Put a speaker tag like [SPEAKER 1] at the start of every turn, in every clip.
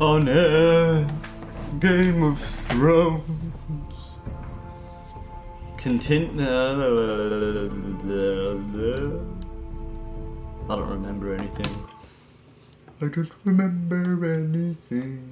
[SPEAKER 1] on air, Game of Thrones. Continue. I don't remember anything. I don't remember anything.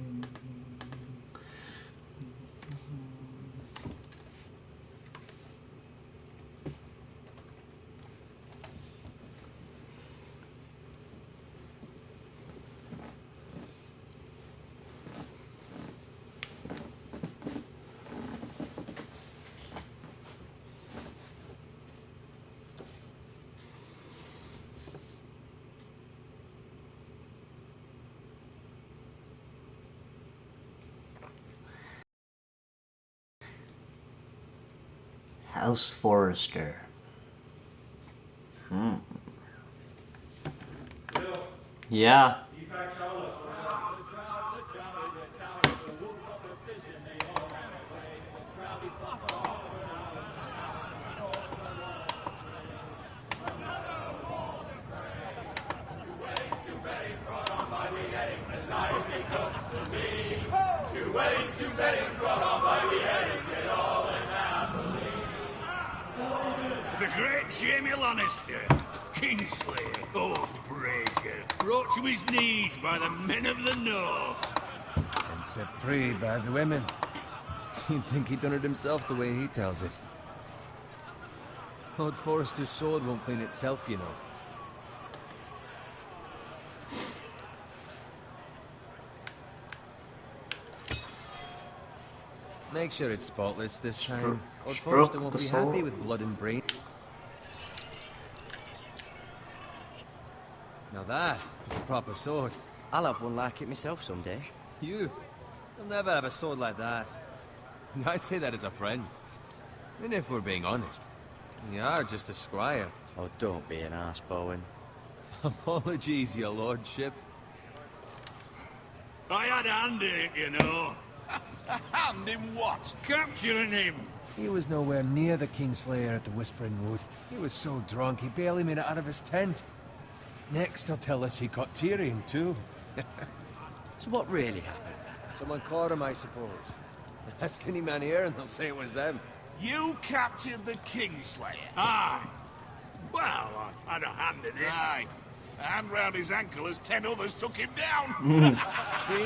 [SPEAKER 1] House Forrester. Yeah.
[SPEAKER 2] The great Jamie Lannister, Kingslayer, Oathbreaker, brought to his knees by the men of the North.
[SPEAKER 3] And set free by the women. You'd think he'd done it himself the way he tells it. Lord Forrester's sword won't clean itself, you know. Make sure it's spotless this time. Lord Forrester won't be happy with blood and brain. Now that is a proper sword.
[SPEAKER 4] I'll have one like it myself someday.
[SPEAKER 3] You? You'll never have a sword like that. I say that as a friend. And if we're being honest, you are just a squire.
[SPEAKER 4] Oh, don't be an arse, Bowen.
[SPEAKER 3] Apologies, your lordship.
[SPEAKER 2] I had a hand in it, you know.
[SPEAKER 5] A hand in what?
[SPEAKER 2] Capturing him.
[SPEAKER 3] He was nowhere near the Kingslayer at the Whispering Wood. He was so drunk he barely made it out of his tent. Next he'll tell us he caught Tyrion too.
[SPEAKER 4] So what really happened?
[SPEAKER 3] Someone caught him, I suppose. Ask any man here and they'll say it was them.
[SPEAKER 5] You captured the Kingslayer?
[SPEAKER 2] Aye. Well, I had a hand in it.
[SPEAKER 5] Aye. A hand round his ankle as 10 others took him down.
[SPEAKER 3] See?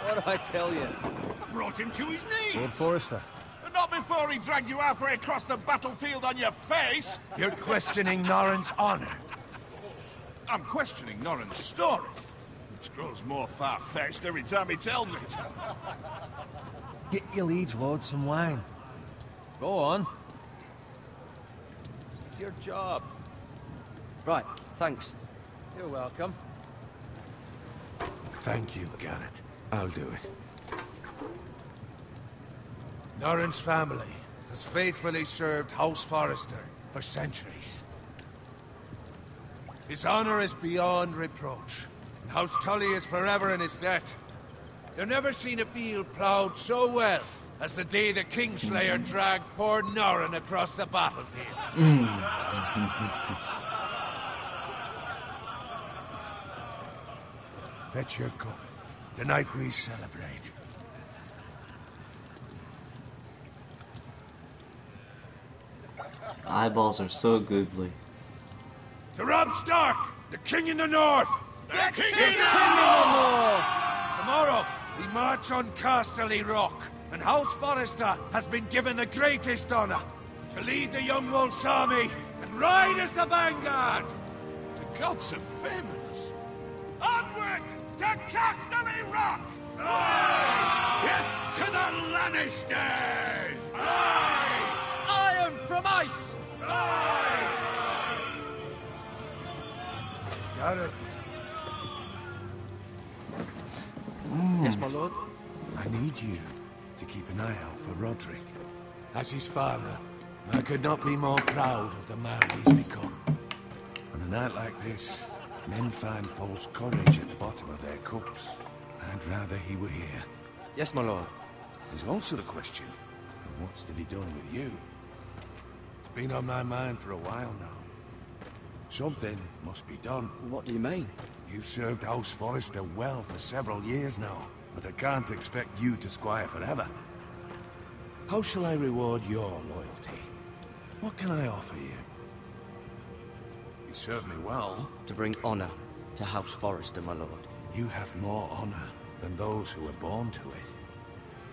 [SPEAKER 3] What do I tell you?
[SPEAKER 2] I brought him to his knees.
[SPEAKER 3] Lord Forrester.
[SPEAKER 5] But not before he dragged you halfway across the battlefield on your face.
[SPEAKER 3] You're questioning Norrin's honor.
[SPEAKER 5] I'm questioning Norrin's story, which grows more far-fetched every time he tells it.
[SPEAKER 3] Get your liege lord some wine. Go on. It's your job.
[SPEAKER 4] Right, thanks.
[SPEAKER 3] You're welcome.
[SPEAKER 6] Thank you, Garrett. I'll do it. Norrin's family has faithfully served House Forrester for centuries. His honor is beyond reproach, and House Tully is forever in his debt. You've never seen a field ploughed so well as the day the Kingslayer dragged poor Norrin across the battlefield. Fetch your cup. Tonight we celebrate.
[SPEAKER 1] Eyeballs are so googly.
[SPEAKER 6] To Robb Stark, the King in the North!
[SPEAKER 5] The King
[SPEAKER 6] in the North! Tomorrow, we march on Casterly Rock, and House Forrester has been given the greatest honor to lead the Young Wolf's army and ride as the vanguard!
[SPEAKER 5] The gods have favored us. Onward to Casterly Rock!
[SPEAKER 2] Death to the Lannisters!
[SPEAKER 4] Iron from ice!
[SPEAKER 6] Got it.
[SPEAKER 4] Yes, my lord.
[SPEAKER 6] I need you to keep an eye out for Roderick. As his father, I could not be more proud of the man he's become. On a night like this, men find false courage at the bottom of their cups. I'd rather he were here.
[SPEAKER 4] Yes, my lord.
[SPEAKER 6] There's also the question of what's to be done with you. It's been on my mind for a while now. Something must be done.
[SPEAKER 4] What do you mean?
[SPEAKER 6] You've served House Forrester well for several years now. but I can't expect you to squire forever. How shall I reward your loyalty? What can I offer you? You serve me well.
[SPEAKER 4] To bring honor to House Forrester, my lord.
[SPEAKER 6] You have more honor than those who were born to it.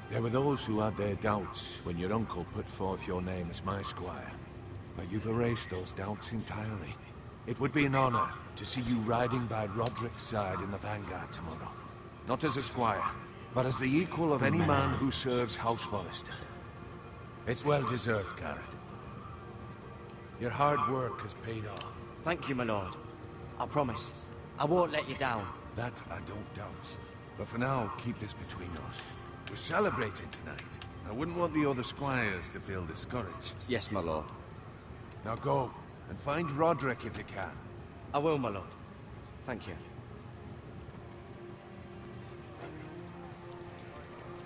[SPEAKER 6] There were those who had their doubts when your uncle put forth your name as my squire. But you've erased those doubts entirely. It would be an honor to see you riding by Roderick's side in the vanguard tomorrow. Not as a squire, but as the equal of any man who serves House Forrester. It's well deserved, Garrett. Your hard work has paid off.
[SPEAKER 4] Thank you, my lord. I promise. I won't let you down.
[SPEAKER 6] That I don't doubt. But for now, keep this between us. We're celebrating tonight. I wouldn't want the other squires to feel discouraged.
[SPEAKER 4] Yes, my lord.
[SPEAKER 6] Now go, and find Roderick if you can.
[SPEAKER 4] I will, my lord. Thank you.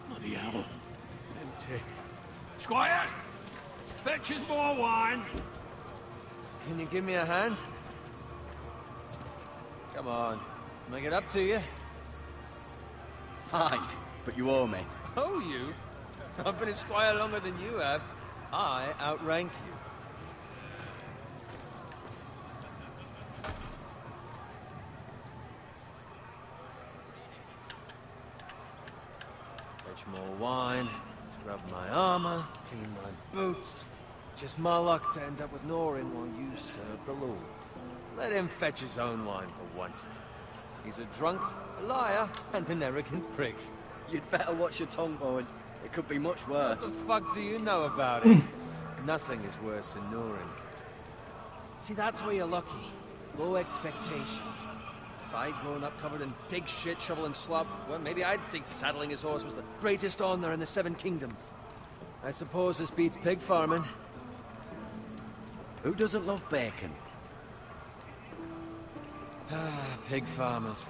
[SPEAKER 2] Bloody hell. Empty. Squire! Fetch us more wine!
[SPEAKER 3] Can you give me a hand? Come on. Make it up to you.
[SPEAKER 4] Fine, but you owe me.
[SPEAKER 3] Oh, you? I've been a squire longer than you have. I outrank you. Fetch more wine, scrub my armor, clean my boots. Just my luck to end up with Norin while you serve the Lord. Let him fetch his own wine for once. He's a drunk, a liar, and an arrogant prick.
[SPEAKER 4] You'd better watch your tongue, Bowen. It could be much worse.
[SPEAKER 3] What the fuck do you know about it? Nothing is worse than Norin. See, that's where you're lucky. Low expectations. If I'd grown up covered in pig shit, shovel and slop, well, maybe I'd think saddling his horse was the greatest honor in the Seven Kingdoms. I suppose this beats pig farming.
[SPEAKER 4] Who doesn't love bacon?
[SPEAKER 3] Ah, pig farmers.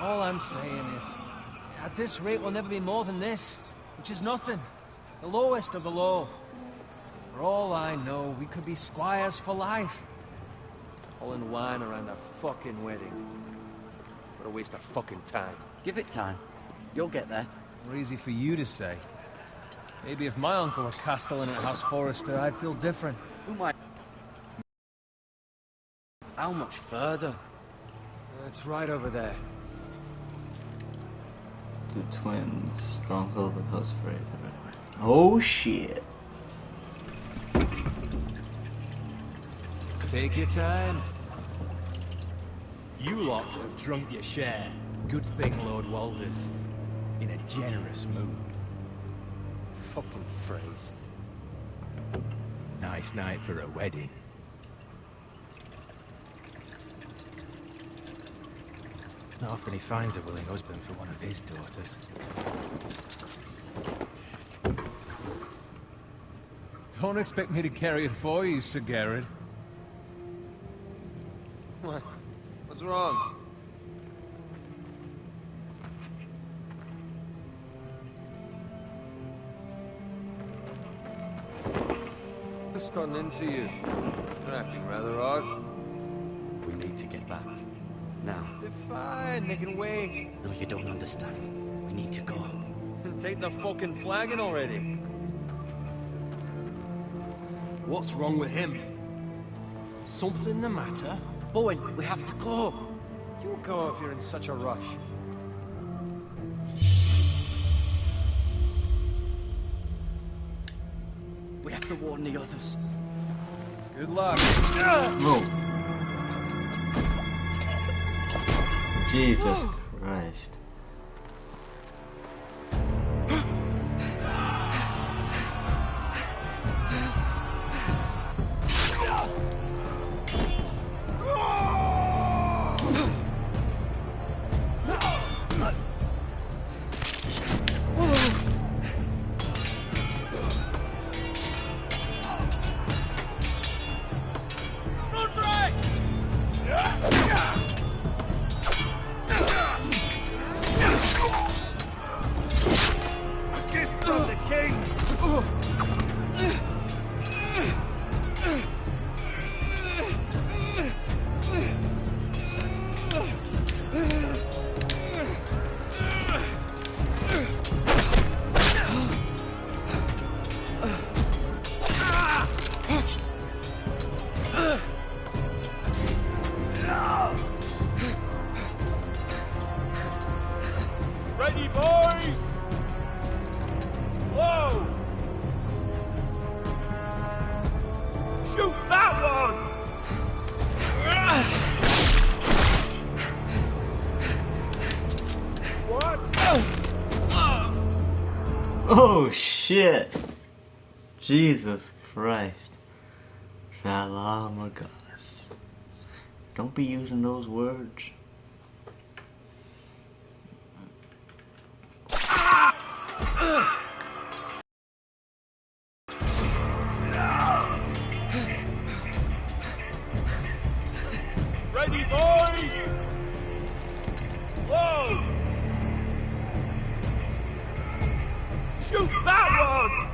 [SPEAKER 3] All I'm saying is, at this rate we'll never be more than this, which is nothing. The lowest of the low. For all I know, we could be squires for life. Hauling wine around a fucking wedding. What a waste of fucking time.
[SPEAKER 4] Give it time. You'll get there.
[SPEAKER 3] More easy for you to say. Maybe if my uncle were castellan at House Forrester, I'd feel different.
[SPEAKER 4] Who might... How much further?
[SPEAKER 3] It's right over there.
[SPEAKER 1] The twins, stronghold of House Fraser. Oh shit.
[SPEAKER 3] Take your time.
[SPEAKER 7] You lot have drunk your share. Good thing Lord Walder's in a generous mood.
[SPEAKER 3] Fucking phrase.
[SPEAKER 7] Nice night for a wedding. Not often he finds a willing husband for one of his daughters.
[SPEAKER 3] Don't expect me to carry it for you, Sir Garrett. What? What's wrong? What's gotten into you? You're acting rather odd.
[SPEAKER 4] We need to get back. Now.
[SPEAKER 3] They're fine, they can wait.
[SPEAKER 4] No, you don't understand. We need to go.
[SPEAKER 3] And take the fucking flagon already.
[SPEAKER 7] What's wrong with him? Something the matter?
[SPEAKER 4] Bowen, we have to go.
[SPEAKER 3] You go if you're in such a rush.
[SPEAKER 4] We have to warn the others.
[SPEAKER 3] Good luck.
[SPEAKER 1] Whoa. Jesus Christ.
[SPEAKER 3] Ready, boys! Whoa! Shoot that one! What?
[SPEAKER 1] Oh shit! Jesus Christ. Valamagas. Don't be using those words.
[SPEAKER 3] Ready, boys! Whoa! Shoot that one!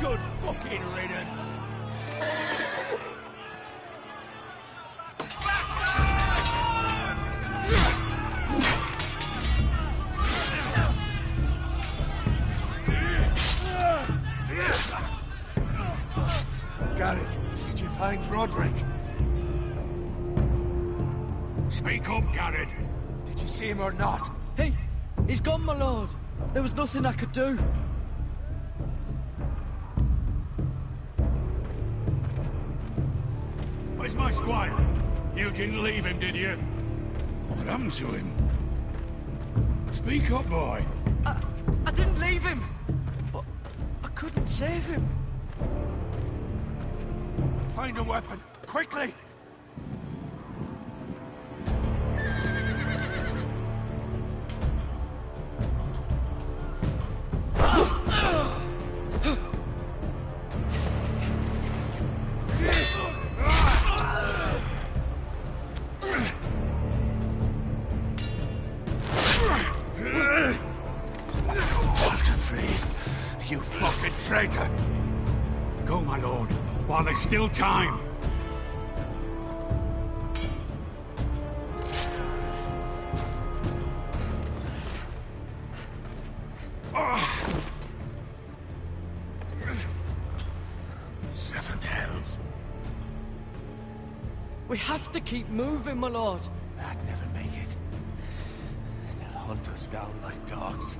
[SPEAKER 3] Good fucking riddance!
[SPEAKER 6] Garrett, did you find Roderick?
[SPEAKER 2] Speak up, Garrett.
[SPEAKER 6] Did you see him or not?
[SPEAKER 4] Hey, he's gone, my lord. There was nothing I could do.
[SPEAKER 2] Where's my squire? You didn't leave him, did you? What happened to him? Speak up, boy.
[SPEAKER 4] I didn't leave him, but I couldn't save him.
[SPEAKER 6] Find a weapon, quickly! You fucking traitor!
[SPEAKER 2] Go, my lord, while there's still time.
[SPEAKER 6] Seven hells.
[SPEAKER 4] We have to keep moving, my lord.
[SPEAKER 6] I'd never make it. They'll hunt us down like dogs.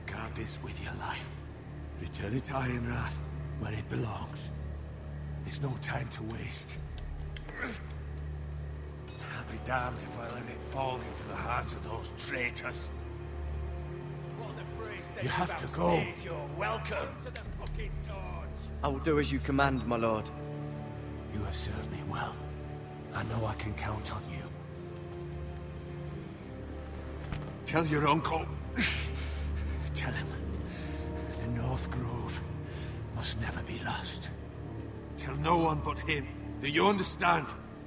[SPEAKER 6] Guard this with your life. Return it to Ironrath, where it belongs. There's no time to waste. I'll be damned if I let it fall into the hands of those traitors. You have to go.
[SPEAKER 3] You're welcome to the fucking torch.
[SPEAKER 4] I will do as you command, my lord.
[SPEAKER 6] You have served me well. I know I can count on you. Tell your uncle. Tell him. The North Grove must never be lost. Tell no one but him. Do you understand?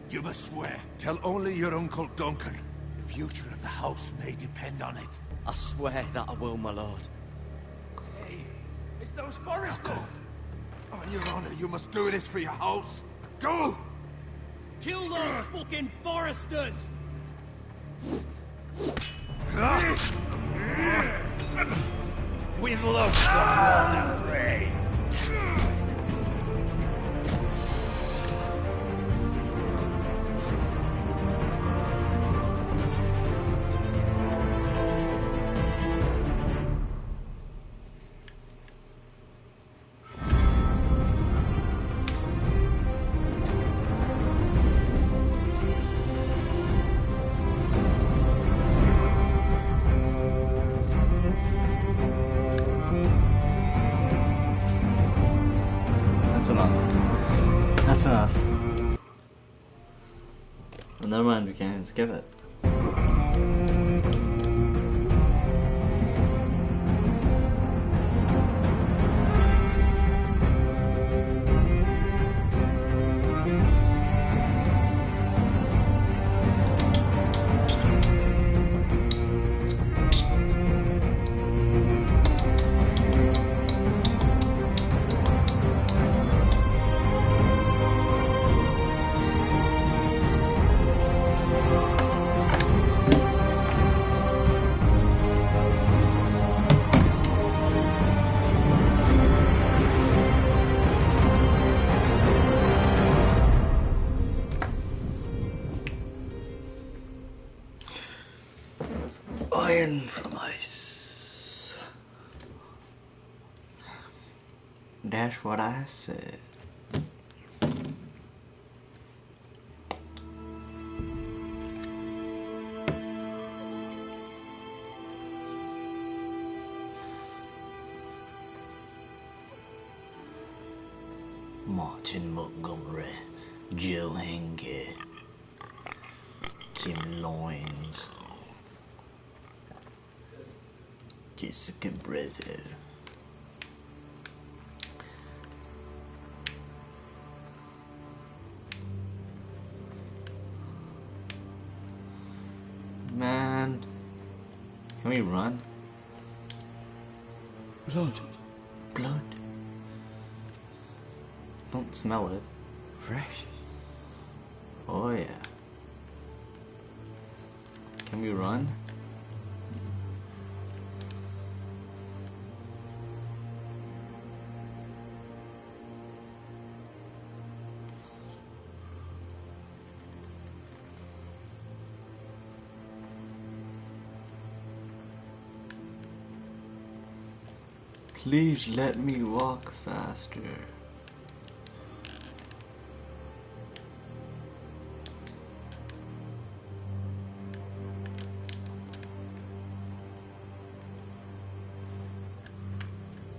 [SPEAKER 6] You must swear. Tell only your Uncle Duncan. The future of the house may depend on it.
[SPEAKER 4] I swear that I will, my lord.
[SPEAKER 3] Hey, it's those foresters.
[SPEAKER 6] Go. On your honor, you must do this for your house. Go!
[SPEAKER 3] Kill those fucking foresters! With love from Walter Frey.
[SPEAKER 1] Never mind, we can't skip it. Iron from ice. That's what I said. Martin Montgomery, Joe Henke, Kim Loins, Jessica Brezzo. Man, can we run?
[SPEAKER 6] Blood.
[SPEAKER 1] Blood. Don't smell it.
[SPEAKER 6] Fresh.
[SPEAKER 1] Oh yeah. Can we run? Please let me walk faster.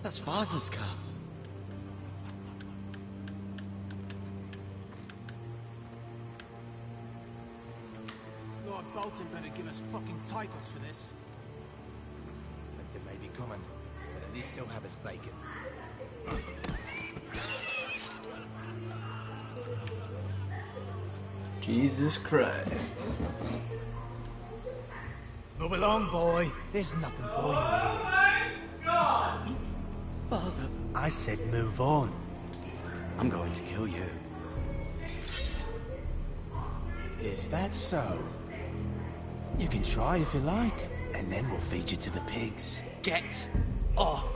[SPEAKER 4] That's Father's car.
[SPEAKER 7] Lord Bolton better give us fucking titles for this. Winter may be coming, but at least still have his bacon.
[SPEAKER 1] Jesus Christ.
[SPEAKER 7] Move along, boy. There's nothing for you here.
[SPEAKER 4] Father,
[SPEAKER 7] I said move on.
[SPEAKER 4] I'm going to kill you.
[SPEAKER 7] Is that so? You can try if you like, and then we'll feed you to the pigs.
[SPEAKER 4] Get off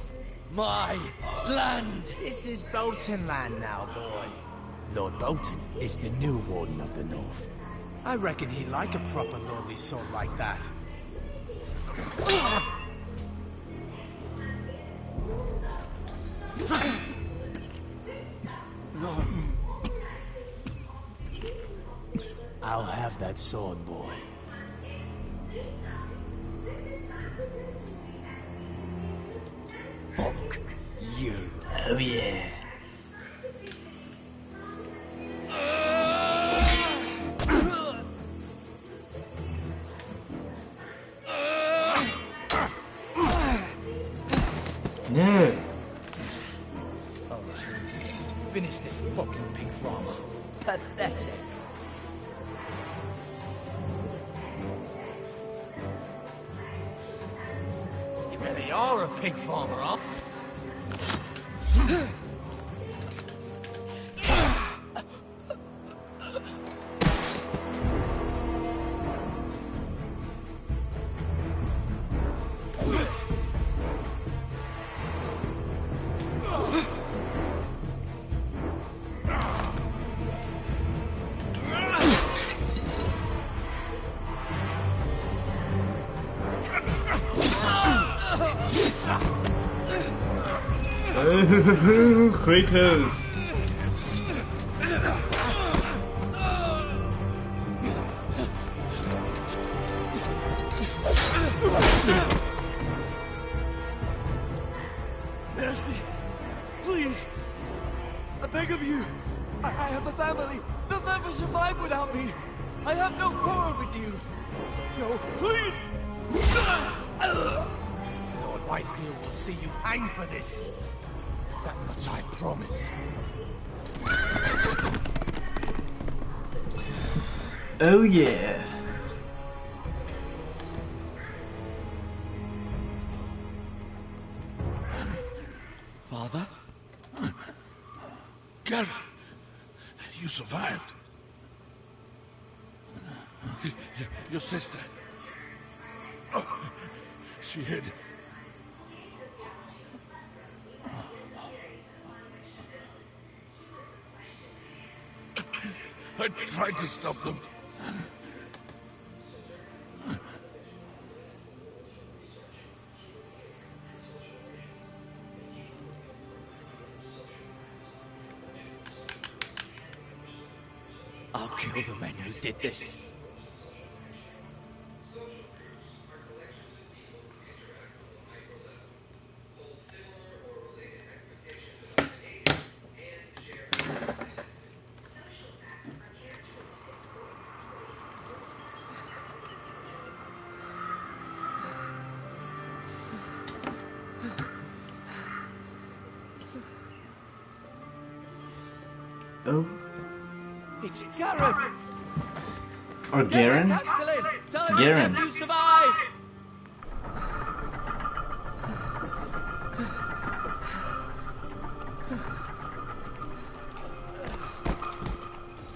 [SPEAKER 4] my land!
[SPEAKER 7] This is Bolton land now, boy. Lord Bolton is the new Warden of the North. I reckon he'd like a proper lordly sword like that. I'll have that sword, boy. Fuck you.
[SPEAKER 1] Oh yeah. No.
[SPEAKER 7] Alright. Finish this fucking pig farmer. Pathetic. You really are a pig farmer, huh?
[SPEAKER 1] Kratos.
[SPEAKER 4] Mercy! Please! I beg of you! I have a family! They'll never survive without me!
[SPEAKER 7] I have no quarrel with you. No, please! Lord Whitehill will see you hang for this. That much I promise.
[SPEAKER 1] Oh yeah.
[SPEAKER 4] Father?
[SPEAKER 5] Garrett, you survived. Your sister. Oh, she hid. I tried to stop them.
[SPEAKER 4] I'll kill the men who did this.
[SPEAKER 1] Oh.
[SPEAKER 3] It's Garrett!
[SPEAKER 1] Or Garen?
[SPEAKER 3] Castellan! Tell
[SPEAKER 1] It's
[SPEAKER 3] him
[SPEAKER 1] Garen.
[SPEAKER 3] you survived!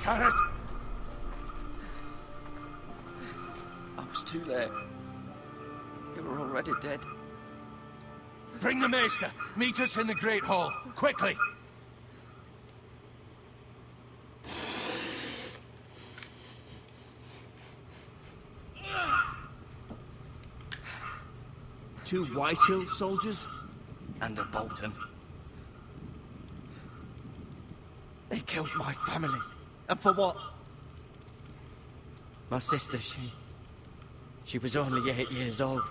[SPEAKER 5] Garrett!
[SPEAKER 4] I was too late. You were already dead.
[SPEAKER 6] Bring the Maester. Meet us in the Great Hall. Quickly!
[SPEAKER 3] Two Whitehill soldiers?
[SPEAKER 4] And a Bolton. They killed my family. And for what? My sister, she was only 8 years old.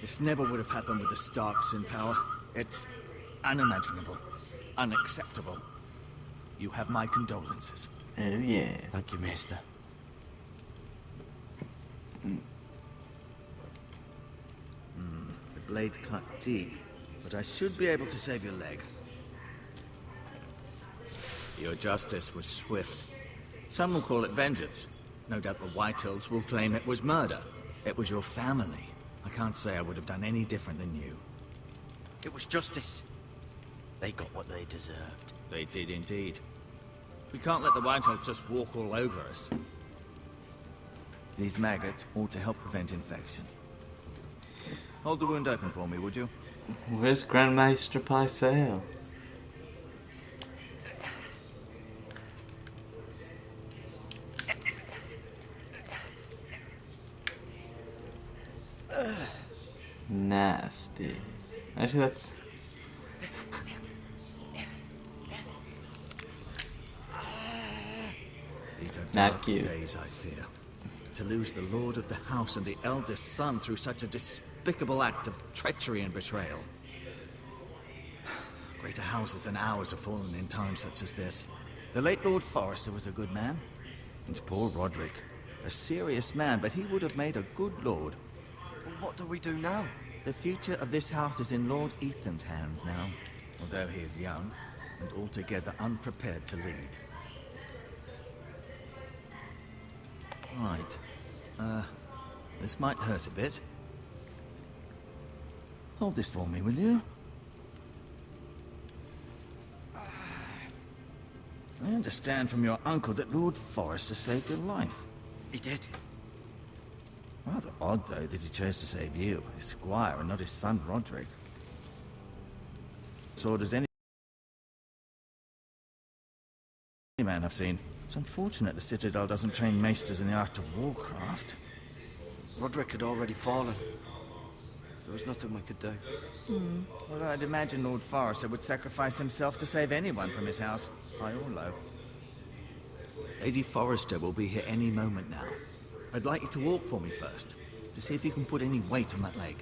[SPEAKER 3] This never would have happened with the Starks in power. It's unimaginable. Unacceptable. You have my condolences.
[SPEAKER 1] Oh yeah.
[SPEAKER 4] Thank you, Maester.
[SPEAKER 3] The blade cut deep, but I should be able to save your leg. Your justice was swift. Some will call it vengeance. No doubt the Whitehills will claim it was murder. It was your family. I can't say I would have done any different than you.
[SPEAKER 4] It was justice. They got what they deserved.
[SPEAKER 3] They did indeed. We can't let the Whitehills just walk all over us. These maggots ought to help prevent infection. Hold the wound open for me, would you?
[SPEAKER 1] Where's Grandmaster Pycelle? Nasty. Actually, that's...
[SPEAKER 3] These are
[SPEAKER 1] Not
[SPEAKER 3] dark
[SPEAKER 1] cute.
[SPEAKER 3] days, I fear. To lose the lord of the house and the eldest son through such a despicable act of treachery and betrayal. Greater houses than ours have fallen in times such as this. The late Lord Forrester was a good man. And poor Roderick. A serious man, but he would have made a good lord.
[SPEAKER 4] Well, what do we do now?
[SPEAKER 3] The future of this house is in Lord Ethan's hands now, although he is young and altogether unprepared to lead. Right. This might hurt a bit. Hold this for me, will you? I understand from your uncle that Lord Forrester saved your life.
[SPEAKER 4] He did.
[SPEAKER 3] Rather odd, though, that he chose to save you, his squire, and not his son Roderick. So does any man I've seen. It's unfortunate the Citadel doesn't train maesters in the art of warcraft.
[SPEAKER 4] Roderick had already fallen. There was nothing we could do.
[SPEAKER 3] Although I'd imagine Lord Forrester would sacrifice himself to save anyone from his house, high or low. Lady Forrester will be here any moment now. I'd like you to walk for me first, to see if you can put any weight on that leg.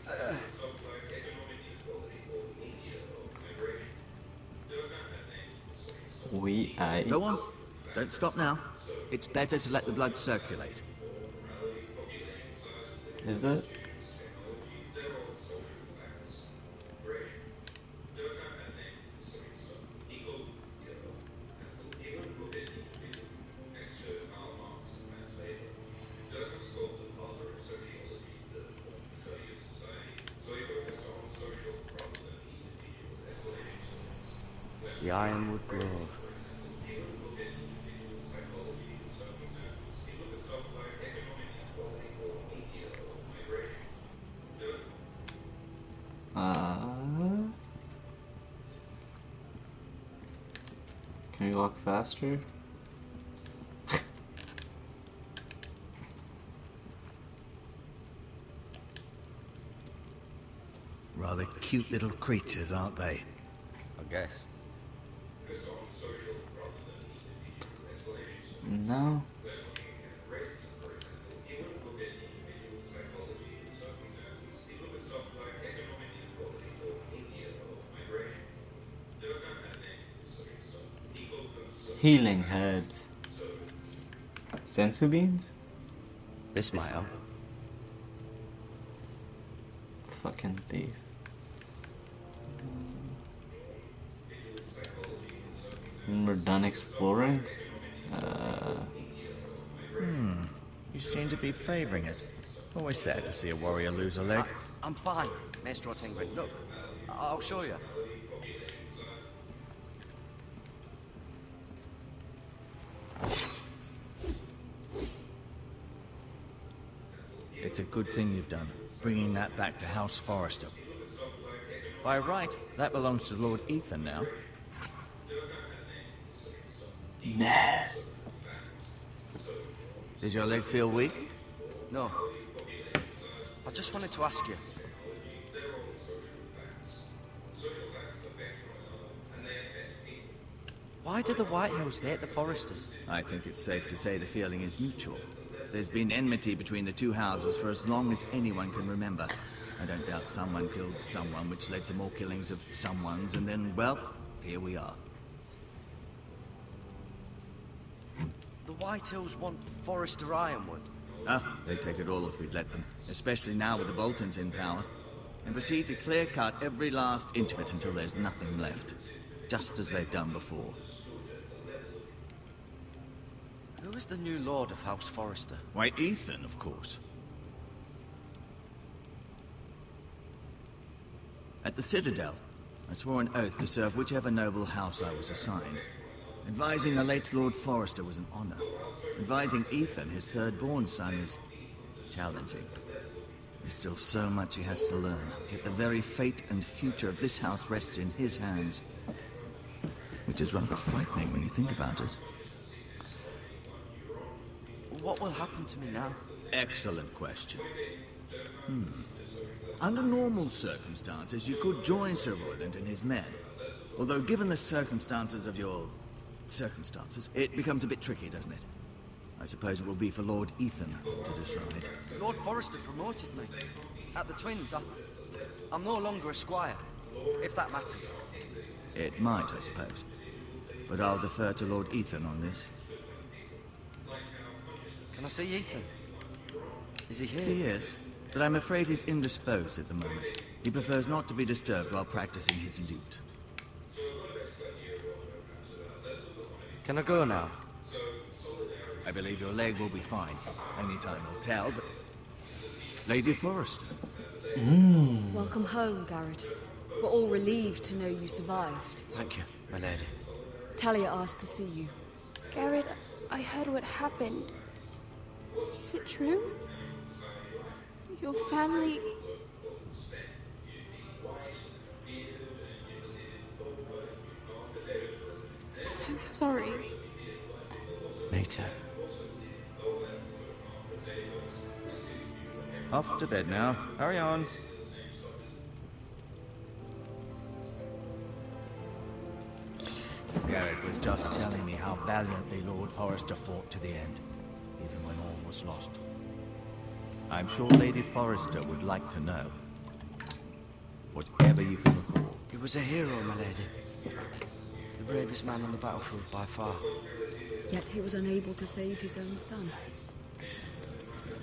[SPEAKER 1] We I
[SPEAKER 3] Go on. Don't stop now. It's better to let the blood circulate.
[SPEAKER 1] Is it?
[SPEAKER 3] The Ironwood Grove.
[SPEAKER 1] Can we walk faster?
[SPEAKER 7] Rather cute little creatures, aren't they?
[SPEAKER 3] I guess.
[SPEAKER 1] No. Healing herbs. Sensu beans?
[SPEAKER 3] This might help.
[SPEAKER 1] Fucking thief. When we're done exploring?
[SPEAKER 7] You seem to be favoring it. Always sad to see a warrior lose a leg.
[SPEAKER 4] I'm fine, Maestro Tingrid. Look, I'll show you.
[SPEAKER 7] It's a good thing you've done, bringing that back to House Forrester. By right, that belongs to Lord Ethan now.
[SPEAKER 1] Nah.
[SPEAKER 7] Does your leg feel weak?
[SPEAKER 4] No. I just wanted to ask you. Why do the Whitehills hate the Forresters?
[SPEAKER 7] I think it's safe to say the feeling is mutual. There's been enmity between the two houses for as long as anyone can remember. I don't doubt someone killed someone, which led to more killings of someones, and then, well, here we are.
[SPEAKER 4] The Whitehills want Forrester Ironwood.
[SPEAKER 7] Ah, they'd take it all if we'd let them, especially now with the Boltons in power, and proceed to clear-cut every last inch of it until there's nothing left, just as they've done before.
[SPEAKER 4] Who is the new Lord of House Forrester?
[SPEAKER 7] Why, Ethan, of course. At the Citadel, I swore an oath to serve whichever noble house I was assigned. Advising the late Lord Forrester was an honor. Advising Ethan, his third-born son, is challenging. There's still so much he has to learn, yet the very fate and future of this house rests in his hands. Which is rather frightening when you think about it.
[SPEAKER 4] What will happen to me now?
[SPEAKER 7] Excellent question. Under normal circumstances, you could join Sir Royland and his men. Although, given the circumstances of your circumstances, it becomes a bit tricky, doesn't it? I suppose it will be for Lord Ethan to decide.
[SPEAKER 4] Lord Forrester promoted me. At the Twins, I'm no longer a squire, if that matters.
[SPEAKER 7] It might, I suppose. But I'll defer to Lord Ethan on this.
[SPEAKER 4] Can I see Ethan? Is he here?
[SPEAKER 7] He is, but I'm afraid he's indisposed at the moment. He prefers not to be disturbed while practicing his lute.
[SPEAKER 4] Can I go now?
[SPEAKER 7] I believe your leg will be fine. Only time will tell, but... Lady Forrester.
[SPEAKER 8] Welcome home, Garrett. We're all relieved to know you survived.
[SPEAKER 4] Thank you, my lady.
[SPEAKER 8] Talia asked to see you.
[SPEAKER 9] Garrett, I heard what happened. Is it true? Your family... I'm so sorry.
[SPEAKER 4] Later.
[SPEAKER 7] Off to bed now. Hurry on. Garrett was just telling me how valiantly Lord Forrester fought to the end, even when all was lost. I'm sure Lady Forrester would like to know. Whatever you can recall.
[SPEAKER 4] He was a hero, my lady. The bravest man on the battlefield by far.
[SPEAKER 8] yet he was unable to save his own son.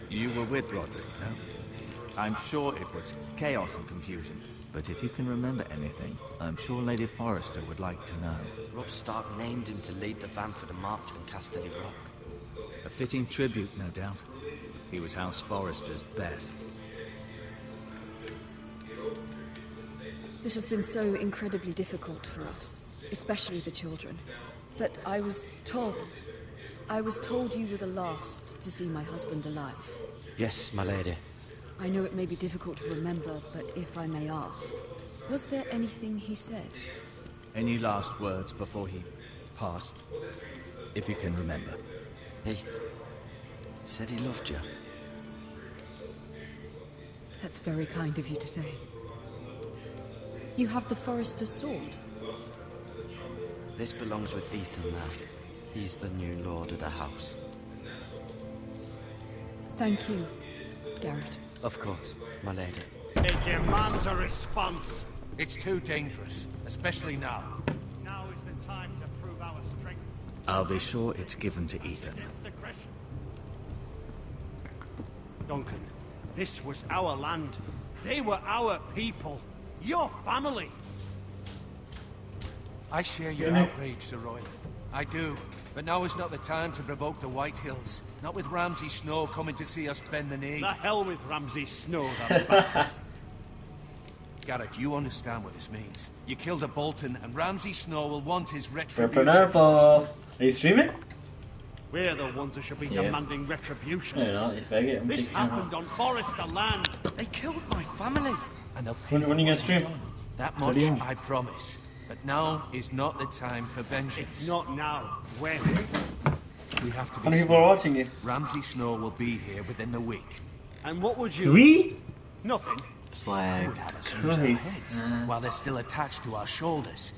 [SPEAKER 7] You were with Roderick, no? I'm sure it was chaos and confusion. But if you can remember anything, I'm sure Lady Forrester would like to know.
[SPEAKER 4] Robb Stark named him to lead the van for the march on Casterly Rock.
[SPEAKER 7] A fitting tribute, no doubt. He was House Forrester's best.
[SPEAKER 8] This has been so incredibly difficult for us, especially the children. But I was told you were the last to see my husband alive.
[SPEAKER 4] Yes, my lady.
[SPEAKER 8] I know it may be difficult to remember, but if I may ask, was there anything he said?
[SPEAKER 7] Any last words before he passed? If you can remember.
[SPEAKER 4] He said he loved you.
[SPEAKER 8] That's very kind of you to say. You have the Forrester's sword.
[SPEAKER 4] This belongs with Ethan now. He's the new lord of the house.
[SPEAKER 8] Thank you, Garrett.
[SPEAKER 4] Of course, my lady.
[SPEAKER 2] It demands a response.
[SPEAKER 6] It's too dangerous, especially now.
[SPEAKER 2] Now is the time to prove our strength.
[SPEAKER 7] I'll be sure it's given to Ethan.
[SPEAKER 2] Duncan, this was our land. They were our people. Your family.
[SPEAKER 6] I share your outrage, Sir Royland. I do. But now is not the time to provoke the White Hills. Not with Ramsay Snow coming to see us bend the knee.
[SPEAKER 2] The hell with Ramsay Snow, that bastard.
[SPEAKER 6] Garrett, you understand what this means. You killed a Bolton, and Ramsay Snow will want his retribution.
[SPEAKER 1] Are you streaming?
[SPEAKER 2] We're the ones that should be demanding retribution.
[SPEAKER 1] This
[SPEAKER 2] happened on Forrester land.
[SPEAKER 4] They killed my family.
[SPEAKER 6] And they'll pay
[SPEAKER 1] When are you going to stream?
[SPEAKER 6] that much, I promise. But now is not the time for vengeance.
[SPEAKER 2] It's not now. When?
[SPEAKER 6] We have to be
[SPEAKER 1] How many people are
[SPEAKER 6] smart.
[SPEAKER 1] watching you?
[SPEAKER 6] Ramsay Snow will be here within the week.
[SPEAKER 2] And what would you...
[SPEAKER 1] We?
[SPEAKER 2] Nothing.
[SPEAKER 6] I
[SPEAKER 1] Swag.
[SPEAKER 6] would have us use our heads while they're still attached to our shoulders.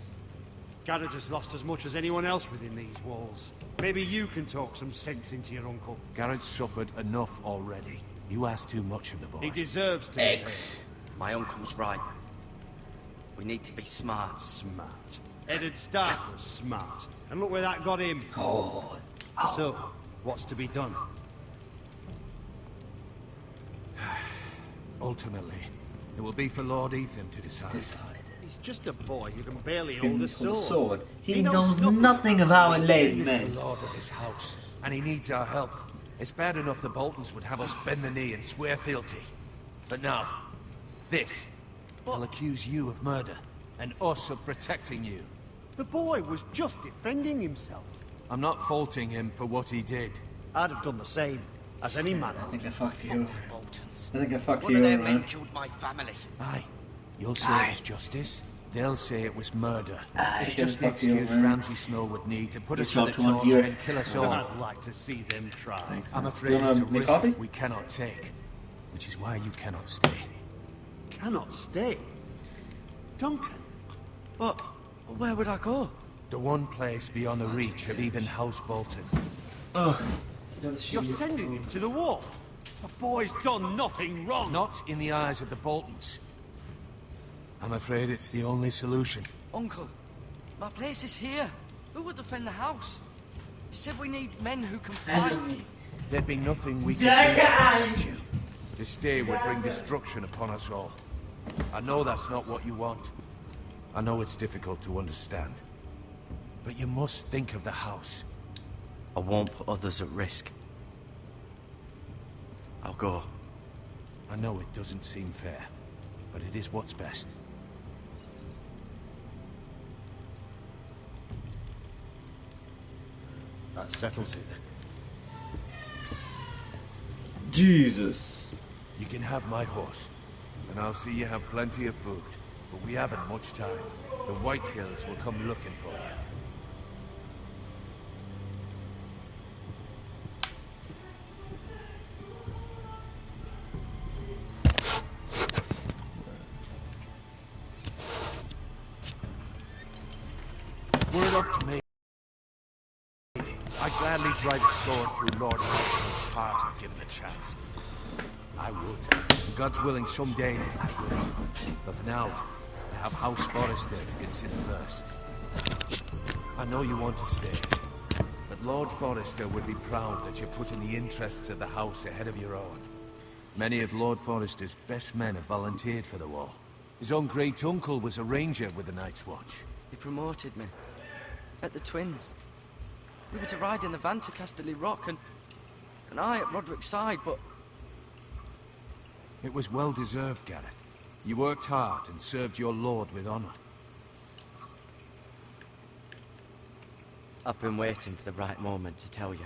[SPEAKER 2] Garrett has lost as much as anyone else within these walls. Maybe you can talk some sense into your uncle.
[SPEAKER 6] Garrett's suffered enough already. You ask too much of the boy.
[SPEAKER 2] He deserves to be heard.
[SPEAKER 4] My uncle's right. We need to be smart.
[SPEAKER 2] Smart. Eddard Stark was smart. And look where that got him. So, what's to be done?
[SPEAKER 6] Ultimately, it will be for Lord Ethan to decide.
[SPEAKER 2] He's just a boy who can barely hold a sword.
[SPEAKER 1] Sword. He knows nothing of how it lays,
[SPEAKER 6] He's
[SPEAKER 1] man.
[SPEAKER 6] the lord of this house, and he needs our help. It's bad enough the Boltons would have us bend the knee and swear fealty. But now, this. I'll accuse you of murder, and us of protecting you.
[SPEAKER 2] The boy was just defending himself.
[SPEAKER 6] I'm not faulting him for what he did.
[SPEAKER 2] I'd have done the same, as any man.
[SPEAKER 1] I think I fucked you.
[SPEAKER 4] Boltons.
[SPEAKER 1] I think I fucked
[SPEAKER 4] One
[SPEAKER 1] you,
[SPEAKER 4] of their men
[SPEAKER 1] man.
[SPEAKER 4] killed my family.
[SPEAKER 6] Aye. You'll say it was justice. They'll say it was murder. It's
[SPEAKER 1] you
[SPEAKER 6] just the
[SPEAKER 1] fuck you,
[SPEAKER 6] excuse
[SPEAKER 1] man.
[SPEAKER 6] Ramsay Snow would need to put us
[SPEAKER 1] Just
[SPEAKER 6] to the
[SPEAKER 1] talk to one
[SPEAKER 6] torch
[SPEAKER 1] here.
[SPEAKER 6] and kill us all.
[SPEAKER 2] I'd like to see them try.
[SPEAKER 1] Thanks,
[SPEAKER 6] I'm
[SPEAKER 1] man.
[SPEAKER 6] afraid
[SPEAKER 1] You
[SPEAKER 6] it's a
[SPEAKER 1] wanna make
[SPEAKER 6] risk
[SPEAKER 1] coffee?
[SPEAKER 6] we cannot take. Which is why you cannot stay.
[SPEAKER 2] Cannot stay. Duncan.
[SPEAKER 4] But where would I go?
[SPEAKER 6] The one place beyond the reach of even House Bolton.
[SPEAKER 1] Ugh.
[SPEAKER 2] You're sending him to the wall. The boy's done nothing wrong.
[SPEAKER 6] Not in the eyes of the Boltons. I'm afraid it's the only solution.
[SPEAKER 4] Uncle, my place is here. Who would defend the house? You said we need men who can fight.
[SPEAKER 6] There'd be nothing we could do to protect you. To stay would bring destruction upon us all. I know that's not what you want. I know it's difficult to understand. But you must think of the house.
[SPEAKER 4] I won't put others at risk. I'll go.
[SPEAKER 6] I know it doesn't seem fair, but it is what's best.
[SPEAKER 2] That settles it then.
[SPEAKER 1] Jesus.
[SPEAKER 6] You can have my horse, and I'll see you have plenty of food. But we haven't much time. The White Hills will come looking for you. Were it up to me, I'd gladly drive a sword through Lord Haldimand's heart if given a chance. I would. And God's willing, someday I will. But for now, I have House Forrester to consider first. I know you want to stay, but Lord Forrester would be proud that you're putting the interests of the house ahead of your own. Many of Lord Forrester's best men have volunteered for the war. His own great-uncle was a ranger with the Night's Watch.
[SPEAKER 4] He promoted me. At the Twins. We were to ride in the van to Casterly Rock, and I at Roderick's side, but...
[SPEAKER 6] It was well-deserved, Garrett. You worked hard and served your lord with honor.
[SPEAKER 4] I've been waiting for the right moment to tell you.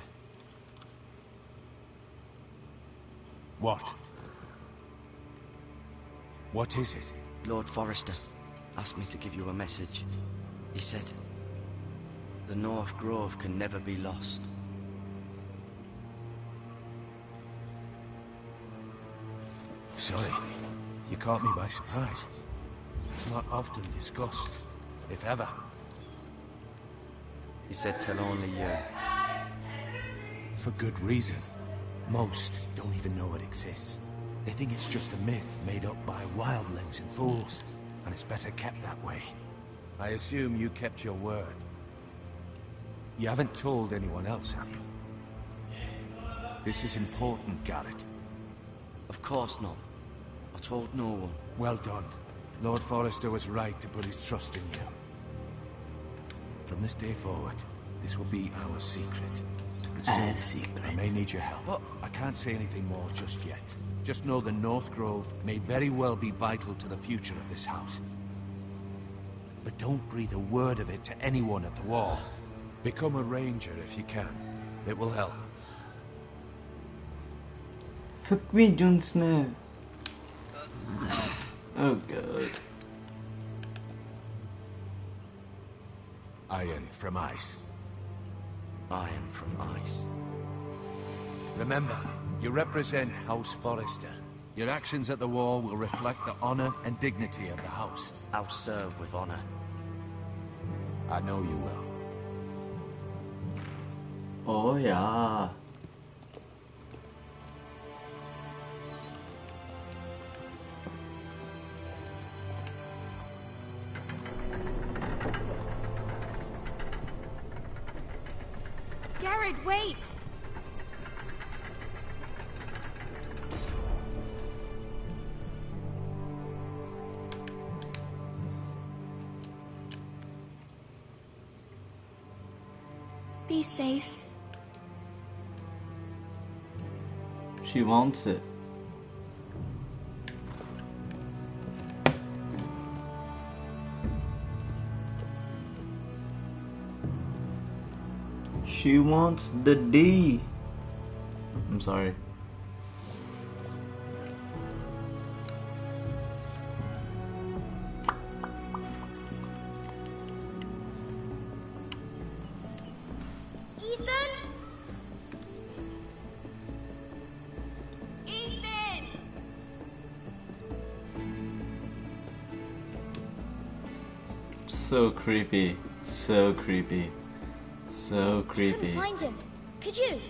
[SPEAKER 6] What? What is it?
[SPEAKER 4] Lord Forrester asked me to give you a message. He said, the North Grove can never be lost.
[SPEAKER 6] Sorry, you caught me by surprise. It's not often discussed, if ever.
[SPEAKER 4] He said tell only you.
[SPEAKER 6] For good reason. Most don't even know it exists. They think it's just a myth made up by wildlings and fools, and it's better kept that way. I assume you kept your word. You haven't told anyone else, have you? This is important, Garrett.
[SPEAKER 4] Of course not. I told no one.
[SPEAKER 6] Well done. Lord Forrester was right to put his trust in you. From this day forward, this will be our secret. But soon, I may need your help. But I can't say anything more just yet. Just know the North Grove may very well be vital to the future of this house. But don't breathe a word of it to anyone at the wall. Become a ranger if you can. It will help.
[SPEAKER 1] Fuck me, Jon Snow. Oh god.
[SPEAKER 6] Iron from ice.
[SPEAKER 4] Iron from ice.
[SPEAKER 6] Remember, you represent House Forrester. Your actions at the war will reflect the honor and dignity of the house.
[SPEAKER 4] I'll serve with honor.
[SPEAKER 6] I know you will.
[SPEAKER 1] Oh yeah.
[SPEAKER 9] Garrett, wait! Be safe.
[SPEAKER 1] She wants it. She wants the D. I'm sorry. So creepy. So creepy. So creepy.
[SPEAKER 10] I couldn't find him. Could you?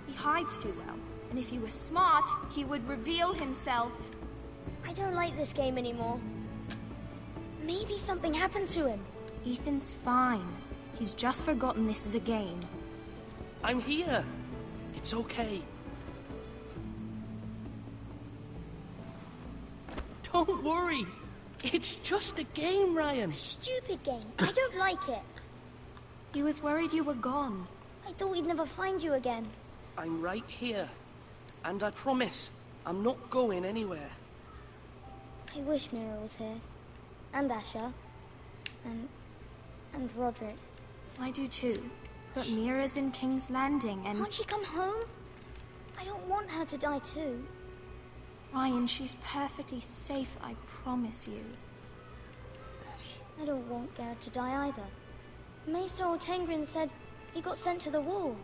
[SPEAKER 9] He hides too well, and if he was smart, he would reveal himself.
[SPEAKER 10] I don't like this game anymore. Maybe something happened to him.
[SPEAKER 9] Ethan's fine. He's just forgotten this is a game.
[SPEAKER 11] I'm here. It's okay. Don't worry. It's just a game, Ryan.
[SPEAKER 10] Stupid game. I don't like it.
[SPEAKER 9] He was worried you were gone.
[SPEAKER 10] I thought we'd never find you again.
[SPEAKER 11] I'm right here. And I promise, I'm not going anywhere.
[SPEAKER 10] I wish Mira was here. And Asher. And Roderick.
[SPEAKER 9] I do too. But Mira's in King's Landing and...
[SPEAKER 10] Can't she come home? I don't want her to die too.
[SPEAKER 9] Ryan, she's perfectly safe, I promise you.
[SPEAKER 10] I don't want Garrett to die either. Maester Ortengrin said he got sent to the wall.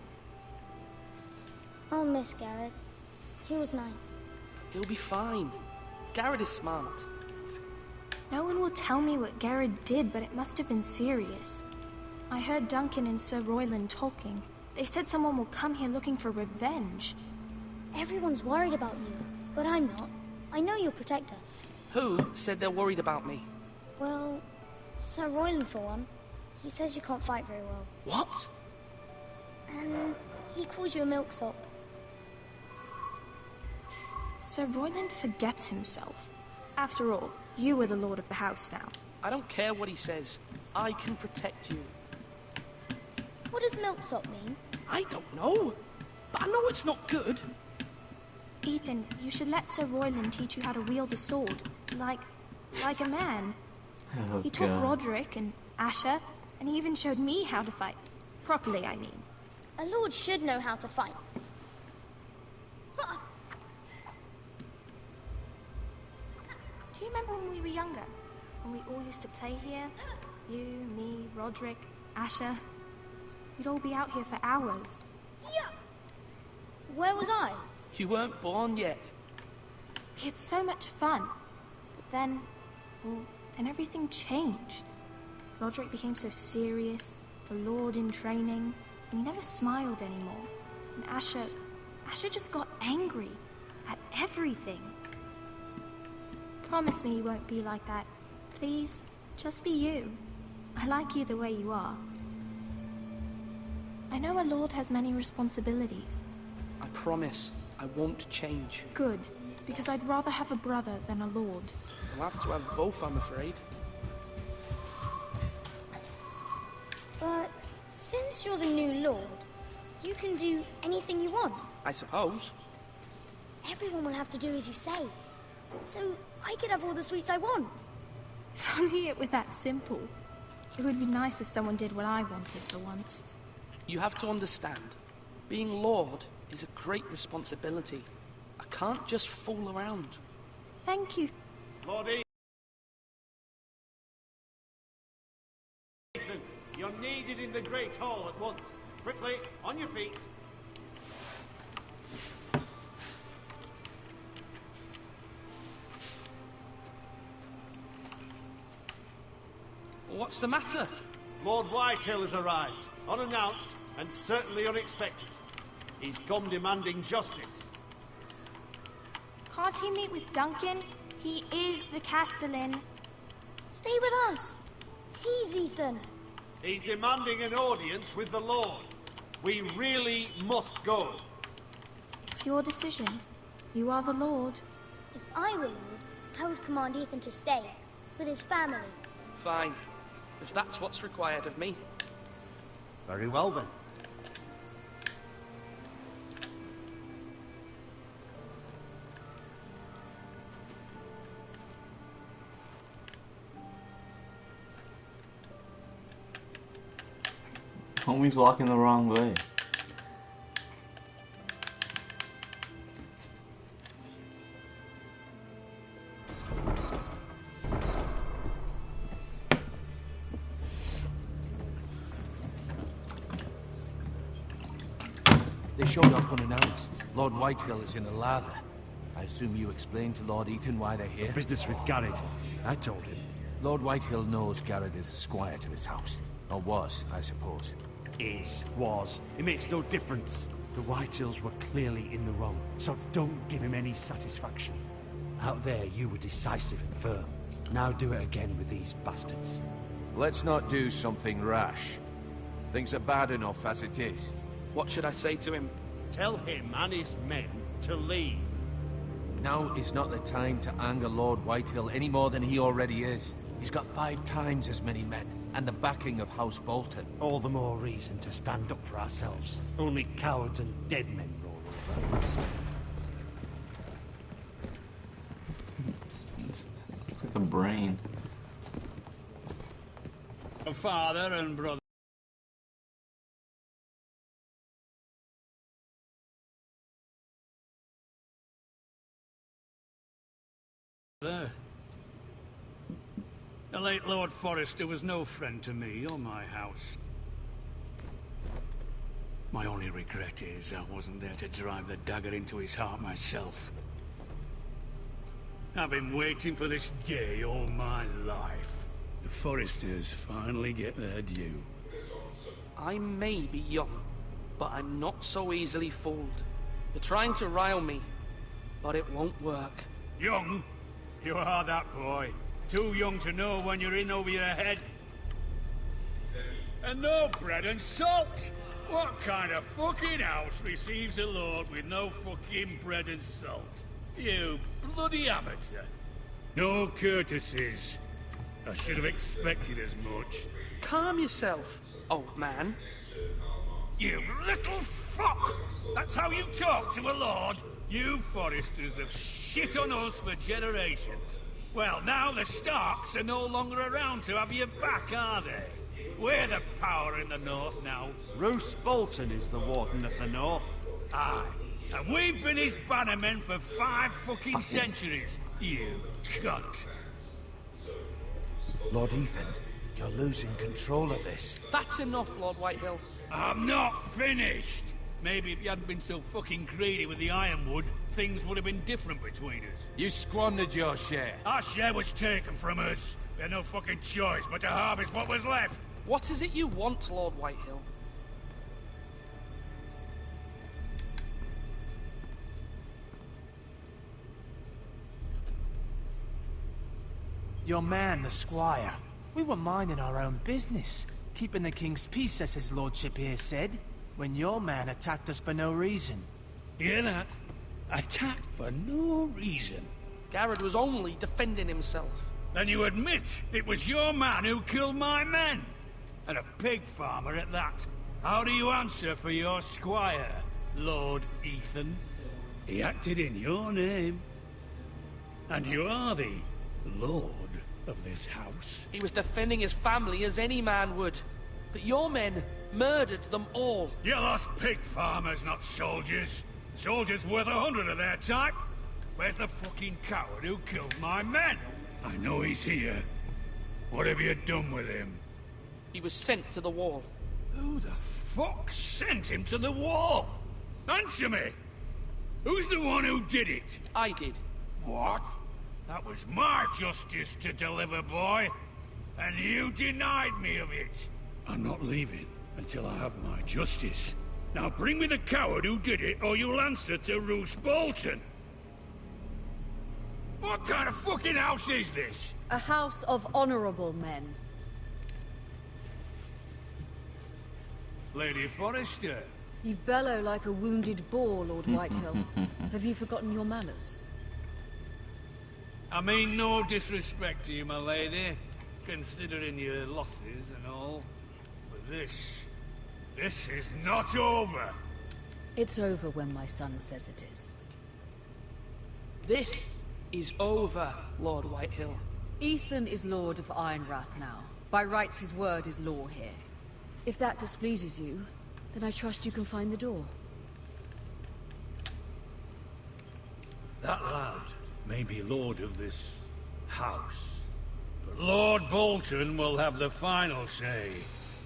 [SPEAKER 10] I'll miss Garrett. He was nice.
[SPEAKER 11] He'll be fine. Garrett is smart.
[SPEAKER 9] No one will tell me what Garrett did, but it must have been serious. I heard Duncan and Sir Royland talking. They said someone will come here looking for revenge.
[SPEAKER 10] Everyone's worried about you, but I'm not. I know you'll protect us.
[SPEAKER 11] Who said they're worried about me?
[SPEAKER 10] Well, Sir Royland for one. He says you can't fight very well.
[SPEAKER 11] What?
[SPEAKER 10] And he calls you a milksop.
[SPEAKER 9] Sir Royland forgets himself. After all, you are the lord of the house now.
[SPEAKER 11] I don't care what he says. I can protect you.
[SPEAKER 10] What does milksop mean?
[SPEAKER 11] I don't know. But I know it's not good.
[SPEAKER 9] Ethan, you should let Sir Royland teach you how to wield a sword. Like a man.
[SPEAKER 1] Oh,
[SPEAKER 9] He taught
[SPEAKER 1] God.
[SPEAKER 9] Roderick and Asher, and he even showed me how to fight. Properly, I mean.
[SPEAKER 10] A lord should know how to fight.
[SPEAKER 9] Do you remember when we were younger? When we all used to play here? You, me, Roderick, Asher. We'd all be out here for hours.
[SPEAKER 10] Yeah. Where was I?
[SPEAKER 11] You weren't born yet.
[SPEAKER 9] We had so much fun. But then, well, then everything changed. Roderick became so serious, the lord in training, and he never smiled anymore. And Asher just got angry at everything. Promise me you won't be like that. Please, just be you. I like you the way you are. I know a lord has many responsibilities.
[SPEAKER 11] I promise I won't change.
[SPEAKER 9] Good, because I'd rather have a brother than a lord.
[SPEAKER 11] I'll have to have both, I'm afraid.
[SPEAKER 10] But since you're the new lord, you can do anything you want.
[SPEAKER 11] I suppose.
[SPEAKER 10] Everyone will have to do as you say. So I could have all the sweets I want.
[SPEAKER 9] If only it were that simple. It would be nice if someone did what I wanted for once.
[SPEAKER 11] You have to understand, being Lord is a great responsibility. I can't just fool around.
[SPEAKER 9] Thank you.
[SPEAKER 12] Lord Ethan, you're needed in the Great Hall at once. Quickly, on your feet.
[SPEAKER 11] What's the matter?
[SPEAKER 12] Lord Whitehill has arrived, unannounced and certainly unexpected. He's come demanding justice.
[SPEAKER 9] Can't he meet with Duncan? He is the Castellan.
[SPEAKER 10] Stay with us. Please, Ethan.
[SPEAKER 12] He's demanding an audience with the Lord. We really must go.
[SPEAKER 9] It's your decision. You are the Lord.
[SPEAKER 10] If I were lord, I would command Ethan to stay with his family.
[SPEAKER 11] Fine. If that's what's required of me.
[SPEAKER 12] Very well then.
[SPEAKER 1] Homie's walking the wrong way.
[SPEAKER 6] They showed up unannounced. Lord Whitehill is in the lather. I assume you explained to Lord Ethan why they're here?
[SPEAKER 13] Business with Garrett. I told him.
[SPEAKER 6] Lord Whitehill knows Garrett is a squire to this house. Or was, I suppose.
[SPEAKER 13] Was. It makes no difference. The Whitehills were clearly in the wrong, so don't give him any satisfaction. Out there, you were decisive and firm. Now do it again with these bastards.
[SPEAKER 6] Let's not do something rash. Things are bad enough as it is.
[SPEAKER 11] What should I say to him?
[SPEAKER 12] Tell him and his men to leave.
[SPEAKER 6] Now is not the time to anger Lord Whitehill any more than he already is. He's got 5 times as many men, and the backing of House Bolton.
[SPEAKER 13] All the more reason to stand up for ourselves. Only cowards and dead men roll over.
[SPEAKER 1] It's like a brain.
[SPEAKER 2] A father and brother. The late Lord Forrester was no friend to me or my house. My only regret is I wasn't there to drive the dagger into his heart myself. I've been waiting for this day all my life. The Forresters finally get their due.
[SPEAKER 11] I may be young, but I'm not so easily fooled. You're trying to rile me, but it won't work.
[SPEAKER 2] Young? You are that boy. Too young to know when you're in over your head. And no bread and salt! What kind of fucking house receives a lord with no fucking bread and salt? You bloody amateur. No courtesies. I should have expected as much.
[SPEAKER 11] Calm yourself, old man.
[SPEAKER 2] You little fuck! That's how you talk to a lord? You Foresters have shit on us for generations. Well, now the Starks are no longer around to have your back, are they? We're the power in the north now.
[SPEAKER 12] Roose Bolton is the Warden of the North.
[SPEAKER 2] Aye. And we've been his bannermen for 5 fucking centuries. You cunt.
[SPEAKER 6] Lord Ethan, you're losing control of this.
[SPEAKER 11] That's enough, Lord Whitehill.
[SPEAKER 2] I'm not finished. Maybe if you hadn't been so fucking greedy with the ironwood, things would have been different between us.
[SPEAKER 6] You squandered your share.
[SPEAKER 2] Our share was taken from us. We had no fucking choice but to harvest what was left.
[SPEAKER 11] What is it you want, Lord Whitehill?
[SPEAKER 14] Your man, the squire. We were minding our own business, keeping the king's peace, as his lordship here said, when your man attacked us for no reason.
[SPEAKER 2] Hear that? Attacked for no reason.
[SPEAKER 11] Garrett was only defending himself.
[SPEAKER 2] Then you admit it was your man who killed my men? And a pig farmer at that. How do you answer for your squire, Lord Ethan? He acted in your name. And you are the lord of this house.
[SPEAKER 11] He was defending his family as any man would. But your men murdered them all.
[SPEAKER 2] You lost pig farmers, not soldiers. Soldiers worth 100 of their type. Where's the fucking coward who killed my men? I know he's here. What have you done with him?
[SPEAKER 11] He was sent to the wall.
[SPEAKER 2] Who the fuck sent him to the wall? Answer me! Who's the one who did it?
[SPEAKER 11] I did.
[SPEAKER 2] What? That was my justice to deliver, boy. And you denied me of it. I'm not leaving until I have my justice. Now bring me the coward who did it, or you'll answer to Roose Bolton. What kind of fucking house is this?
[SPEAKER 8] A house of honorable men.
[SPEAKER 2] Lady Forrester.
[SPEAKER 8] You bellow like a wounded boar, Lord Whitehill. Have you forgotten your manners?
[SPEAKER 2] I mean no disrespect to you, my lady, considering your losses and all. But this is not over.
[SPEAKER 8] It's over when my son says it is.
[SPEAKER 11] This is over, Lord Whitehill.
[SPEAKER 8] Ethan is Lord of Ironrath now. By rights, his word is law here. If that displeases you, then I trust you can find the door.
[SPEAKER 2] That lad may be lord of this house, but Lord Bolton will have the final say.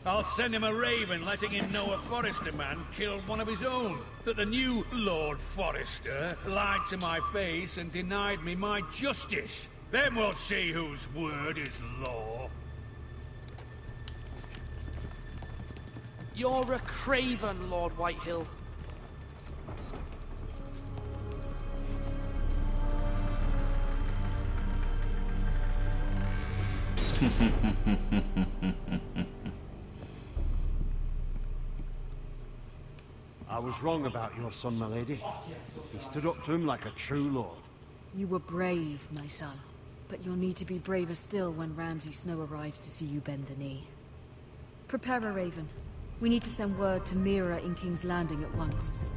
[SPEAKER 2] I'll send him a raven letting him know a Forrester man killed one of his own. That the new Lord Forrester lied to my face and denied me my justice. Then we'll see whose word is law.
[SPEAKER 11] You're a craven, Lord Whitehill.
[SPEAKER 12] I was wrong about your son, my lady. He stood up to him like a true lord.
[SPEAKER 8] You were brave, my son. But you'll need to be braver still when Ramsay Snow arrives to see you bend the knee. Prepare a raven. We need to send word to Mira in King's Landing at once.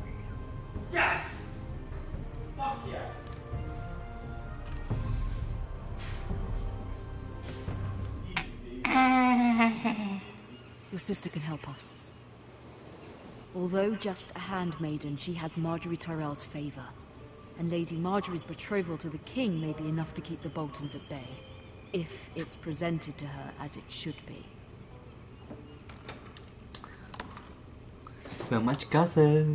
[SPEAKER 15] Yes! Fuck yes!
[SPEAKER 8] Your sister can help us. Although just a handmaiden, she has Marjorie Tyrell's favor. And Lady Marjorie's betrothal to the king may be enough to keep the Boltons at bay. If it's presented to her as it should be.
[SPEAKER 1] So much gossip.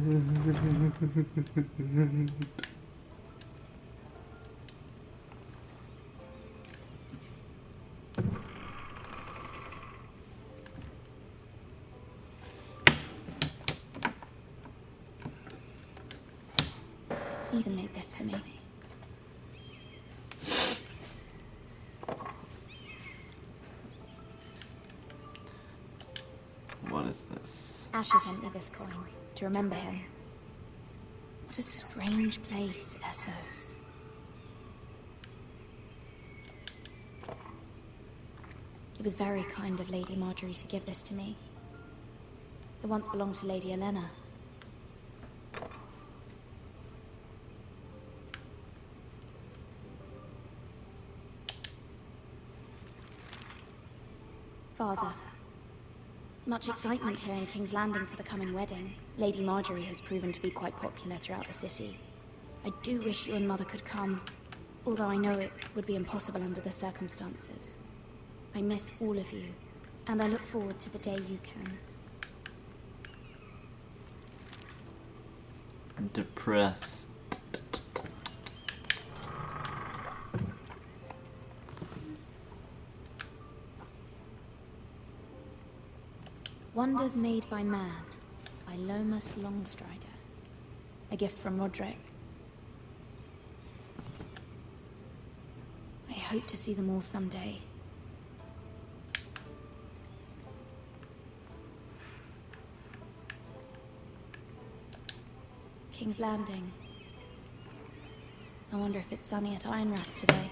[SPEAKER 9] Ethan made this for me. Asher sent me this coin to remember him. What a strange place, Essos. It was very kind of Lady Marjorie to give this to me. It once belonged to Lady Elena. Father, much excitement here in King's Landing for the coming wedding. Lady Marjorie has proven to be quite popular throughout the city. I do wish you and Mother could come, although I know it would be impossible under the circumstances. I miss all of you, and I look forward to the day you can.
[SPEAKER 1] I'm depressed.
[SPEAKER 9] Wonders Made by Man, by Lomas Longstrider. A gift from Roderick. I hope to see them all someday. King's Landing. I wonder if it's sunny at Ironrath today.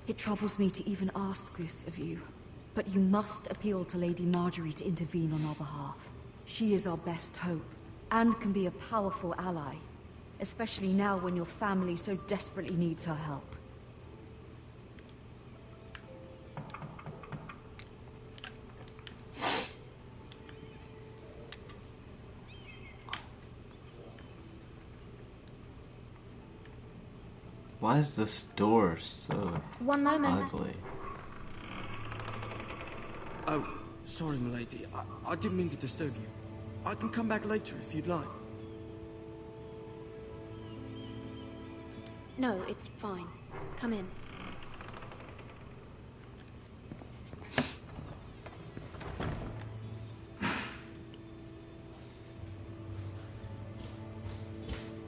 [SPEAKER 8] It troubles me to even ask this of you, but you must appeal to Lady Marjorie to intervene on our behalf. She is our best hope, and can be a powerful ally, especially now when your family so desperately needs her help.
[SPEAKER 1] Why is this door so
[SPEAKER 9] One moment.
[SPEAKER 1] ugly?
[SPEAKER 4] Oh, sorry, milady. I didn't mean to disturb you. I can come back later if you'd like.
[SPEAKER 9] No, it's fine. Come in.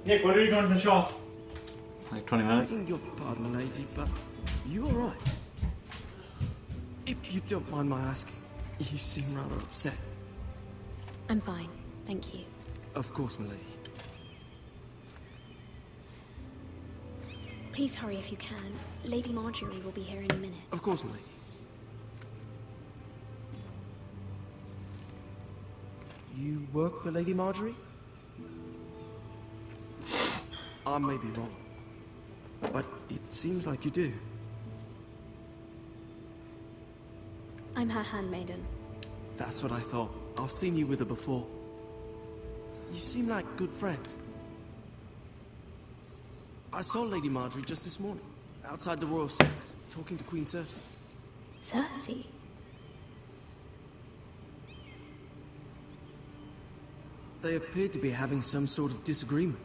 [SPEAKER 15] Nick, when are you going to the shop?
[SPEAKER 1] Like 20 minutes?
[SPEAKER 4] Begging your pardon, milady, but you alright? If you don't mind my asking, you seem rather upset.
[SPEAKER 9] I'm fine, thank you.
[SPEAKER 4] Of course, milady.
[SPEAKER 9] Please hurry if you can. Lady Marjorie will be here any minute.
[SPEAKER 4] Of course, milady. You work for Lady Marjorie? I may be wrong, but it seems like you do.
[SPEAKER 9] I'm her handmaiden.
[SPEAKER 4] That's what I thought. I've seen you with her before. You seem like good friends. I saw Lady Marjorie just this morning, outside the Royal Six, talking to Queen Cersei.
[SPEAKER 9] Cersei?
[SPEAKER 4] They appeared to be having some sort of disagreement.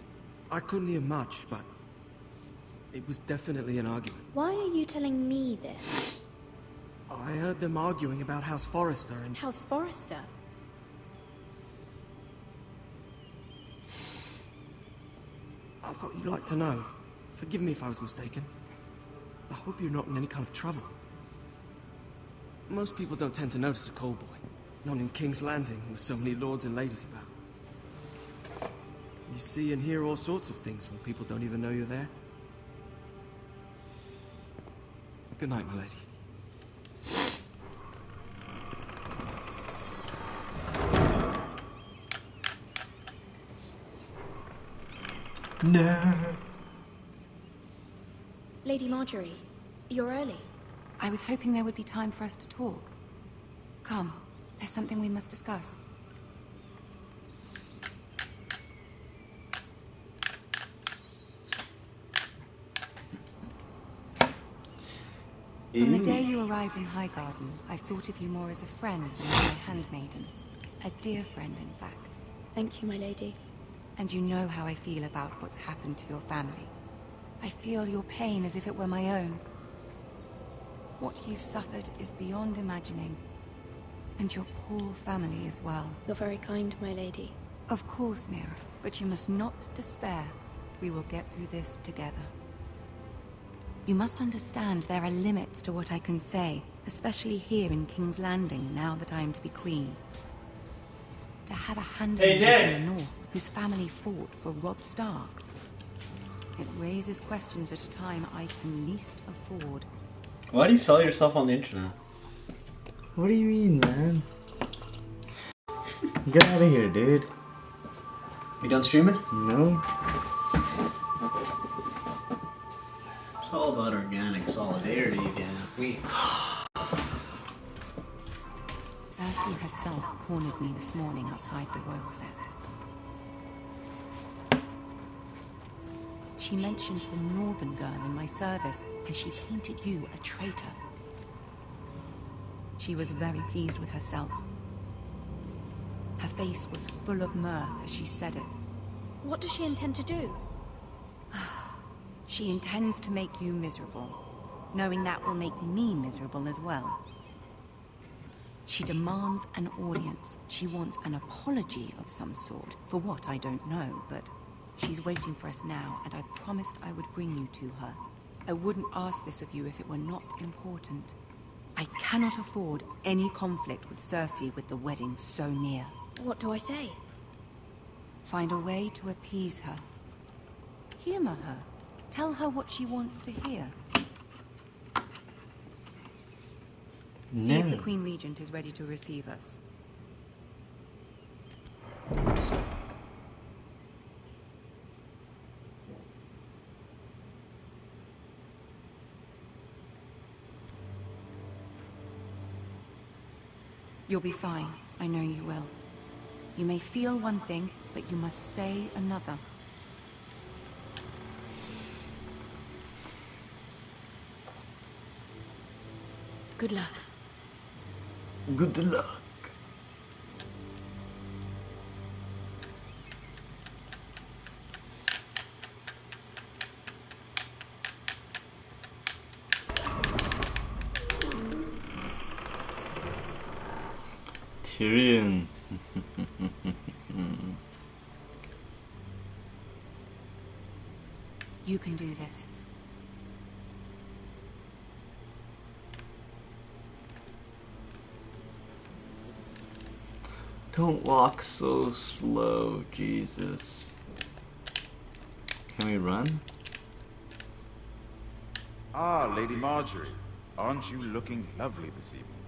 [SPEAKER 4] I couldn't hear much, but it was definitely an argument.
[SPEAKER 9] Why are you telling me this?
[SPEAKER 4] I heard them arguing about House Forrester and...
[SPEAKER 9] House Forrester?
[SPEAKER 4] I thought you'd like to know. Forgive me if I was mistaken. I hope you're not in any kind of trouble. Most people don't tend to notice a call boy. Not in King's Landing, with so many lords and ladies about. You see and hear all sorts of things when people don't even know you're there. Good night, my lady.
[SPEAKER 1] No.
[SPEAKER 9] Lady Marjorie, you're early.
[SPEAKER 16] I was hoping there would be time for us to talk. Come, there's something we must discuss. From the day you arrived in Highgarden, I've thought of you more as a friend than as my handmaiden. A dear friend, in fact.
[SPEAKER 9] Thank you, my lady.
[SPEAKER 16] And you know how I feel about what's happened to your family. I feel your pain as if it were my own. What you've suffered is beyond imagining. And your poor family as well.
[SPEAKER 9] You're very kind, my lady.
[SPEAKER 16] Of course, Mira, but you must not despair. We will get through this together. You must understand there are limits to what I can say, especially here in King's Landing, now that I am to be queen. To have a handmaiden from the north whose family fought for Robb Stark. It raises questions at a time I can least afford.
[SPEAKER 1] Why do you sell yourself on the internet?
[SPEAKER 17] What do you mean, man? Get out of here, dude.
[SPEAKER 1] You done streaming?
[SPEAKER 17] No.
[SPEAKER 1] It's all about organic solidarity again this week.
[SPEAKER 16] Cersei herself cornered me this morning outside the royal set. She mentioned the northern girl in my service, and she painted you a traitor. She was very pleased with herself. Her face was full of mirth as she said it.
[SPEAKER 9] What does she intend to do?
[SPEAKER 16] She intends to make you miserable, knowing that will make me miserable as well. She demands an audience. She wants an apology of some sort. For what, I don't know, but she's waiting for us now, and I promised I would bring you to her. I wouldn't ask this of you if it were not important. I cannot afford any conflict with Cersei with the wedding so near.
[SPEAKER 9] What do I say?
[SPEAKER 16] Find a way to appease her. Humor her. Tell her what she wants to hear. See if the Queen Regent is ready to receive us. You'll be fine. I know you will. You may feel one thing, but you must say another.
[SPEAKER 8] Good luck.
[SPEAKER 17] Good luck. Tyrion.
[SPEAKER 16] You can do this.
[SPEAKER 17] Don't walk so slow, Jesus. Can we run?
[SPEAKER 18] Ah, Lady Marjorie. Aren't you looking lovely this evening?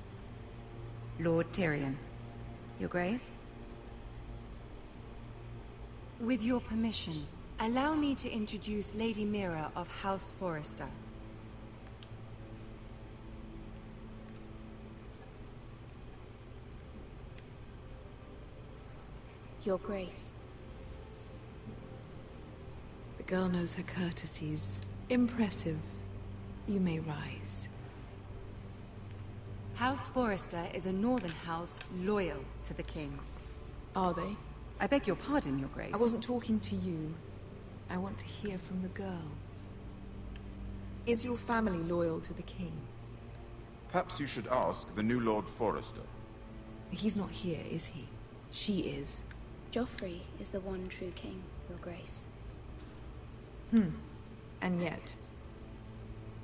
[SPEAKER 16] Lord Tyrion. Your Grace? With your permission, allow me to introduce Lady Mira of House Forrester.
[SPEAKER 9] Your Grace.
[SPEAKER 19] The girl knows her courtesies. Impressive. You may rise.
[SPEAKER 16] House Forrester is a northern house loyal to the king.
[SPEAKER 19] Are they?
[SPEAKER 16] I beg your pardon, Your Grace.
[SPEAKER 19] I wasn't talking to you. I want to hear from the girl. Is your family loyal to the king?
[SPEAKER 18] Perhaps you should ask the new Lord Forrester.
[SPEAKER 19] He's not here, is he? She is.
[SPEAKER 10] Joffrey is the one true king, Your Grace.
[SPEAKER 19] And yet,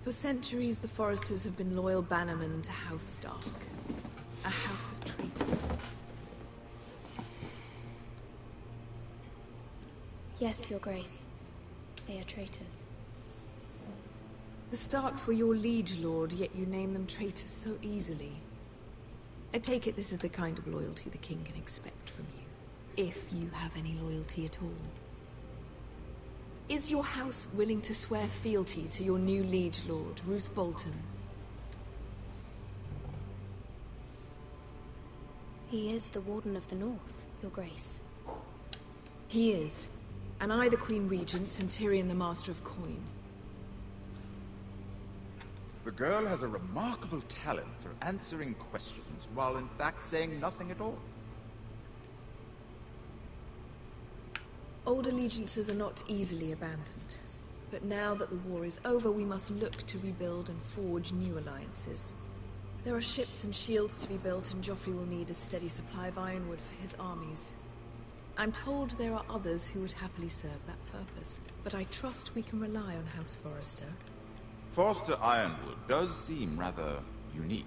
[SPEAKER 19] for centuries the Forresters have been loyal bannermen to House Stark. A house of traitors.
[SPEAKER 10] Yes, Your Grace. They are traitors.
[SPEAKER 19] The Starks were your liege lord, yet you name them traitors so easily. I take it this is the kind of loyalty the king can expect from you. If you have any loyalty at all. Is your house willing to swear fealty to your new liege lord, Roose Bolton?
[SPEAKER 10] He is the Warden of the North, Your Grace.
[SPEAKER 19] He is. And I the Queen Regent, and Tyrion the Master of Coin.
[SPEAKER 18] The girl has a remarkable talent for answering questions, while in fact saying nothing at all.
[SPEAKER 19] Old allegiances are not easily abandoned. But now that the war is over, we must look to rebuild and forge new alliances. There are ships and shields to be built, and Joffrey will need a steady supply of ironwood for his armies. I'm told there are others who would happily serve that purpose, but I trust we can rely on House Forrester.
[SPEAKER 18] Forster Ironwood does seem rather unique.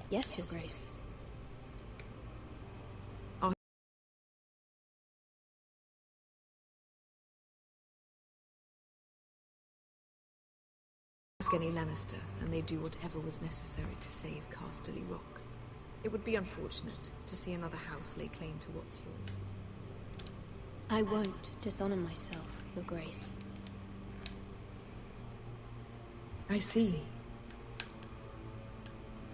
[SPEAKER 8] Yes, Your Grace.
[SPEAKER 19] Ask any Lannister, and they do whatever was necessary to save Casterly Rock. It would be unfortunate to see another house lay claim to what's yours.
[SPEAKER 8] I won't dishonor myself, Your Grace.
[SPEAKER 19] I see.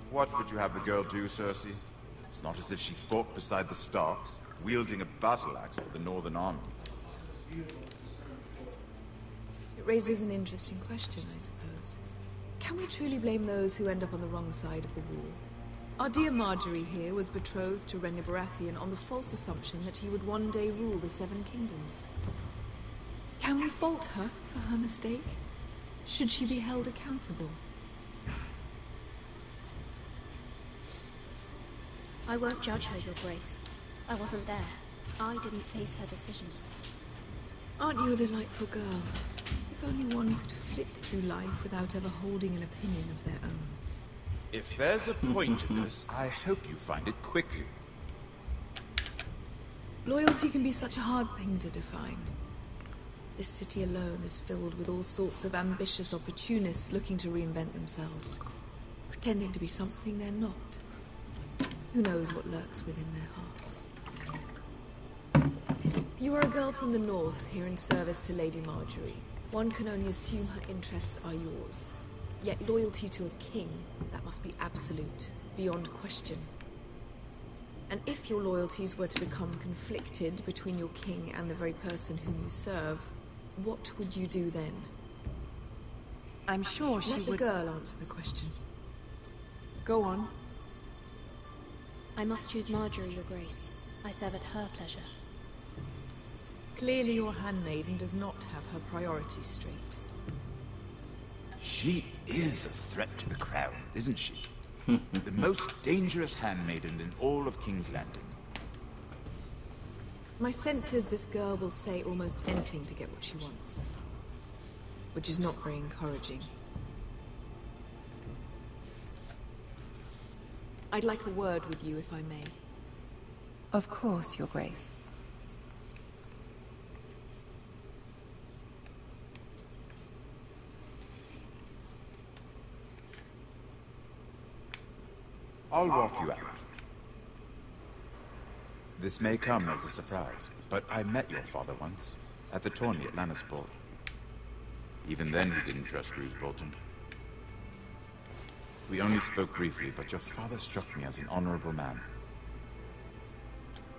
[SPEAKER 18] What would you have the girl do, Cersei? It's not as if she fought beside the Starks, wielding a battle axe for the Northern Army.
[SPEAKER 19] It raises an interesting question, I suppose. Can we truly blame those who end up on the wrong side of the war? Our dear Marjorie here was betrothed to Renly Baratheon on the false assumption that he would one day rule the Seven Kingdoms. Can we fault her for her mistake? Should she be held accountable?
[SPEAKER 8] I won't judge her, Your Grace. I wasn't there. I didn't face her decisions.
[SPEAKER 19] Aren't you a delightful girl? If only one could flit through life without ever holding an opinion of their own.
[SPEAKER 18] If there's a point to this, I hope you find it quickly.
[SPEAKER 19] Loyalty can be such a hard thing to define. This city alone is filled with all sorts of ambitious opportunists looking to reinvent themselves, pretending to be something they're not. Who knows what lurks within their hearts? You are a girl from the north, here in service to Lady Marjorie. One can only assume her interests are yours. Yet loyalty to a king, that must be absolute, beyond question. And if your loyalties were to become conflicted between your king and the very person whom you serve, what would you do then?
[SPEAKER 16] I'm sure she
[SPEAKER 19] would... Let the girl answer the question. Go on.
[SPEAKER 8] I must choose Marjorie, Your Grace. I serve at her pleasure.
[SPEAKER 19] Clearly your handmaiden does not have her priorities straight.
[SPEAKER 18] She is a threat to the crown, isn't she? The most dangerous handmaiden in all of King's Landing.
[SPEAKER 19] My sense is this girl will say almost anything to get what she wants. Which is not very encouraging. I'd like a word with you, if I may.
[SPEAKER 16] Of course, Your Grace.
[SPEAKER 18] I'll walk you out. This may come as a surprise, but I met your father once, at the tourney at Lannisport. Even then he didn't trust Roose Bolton. We only spoke briefly, but your father struck me as an honorable man.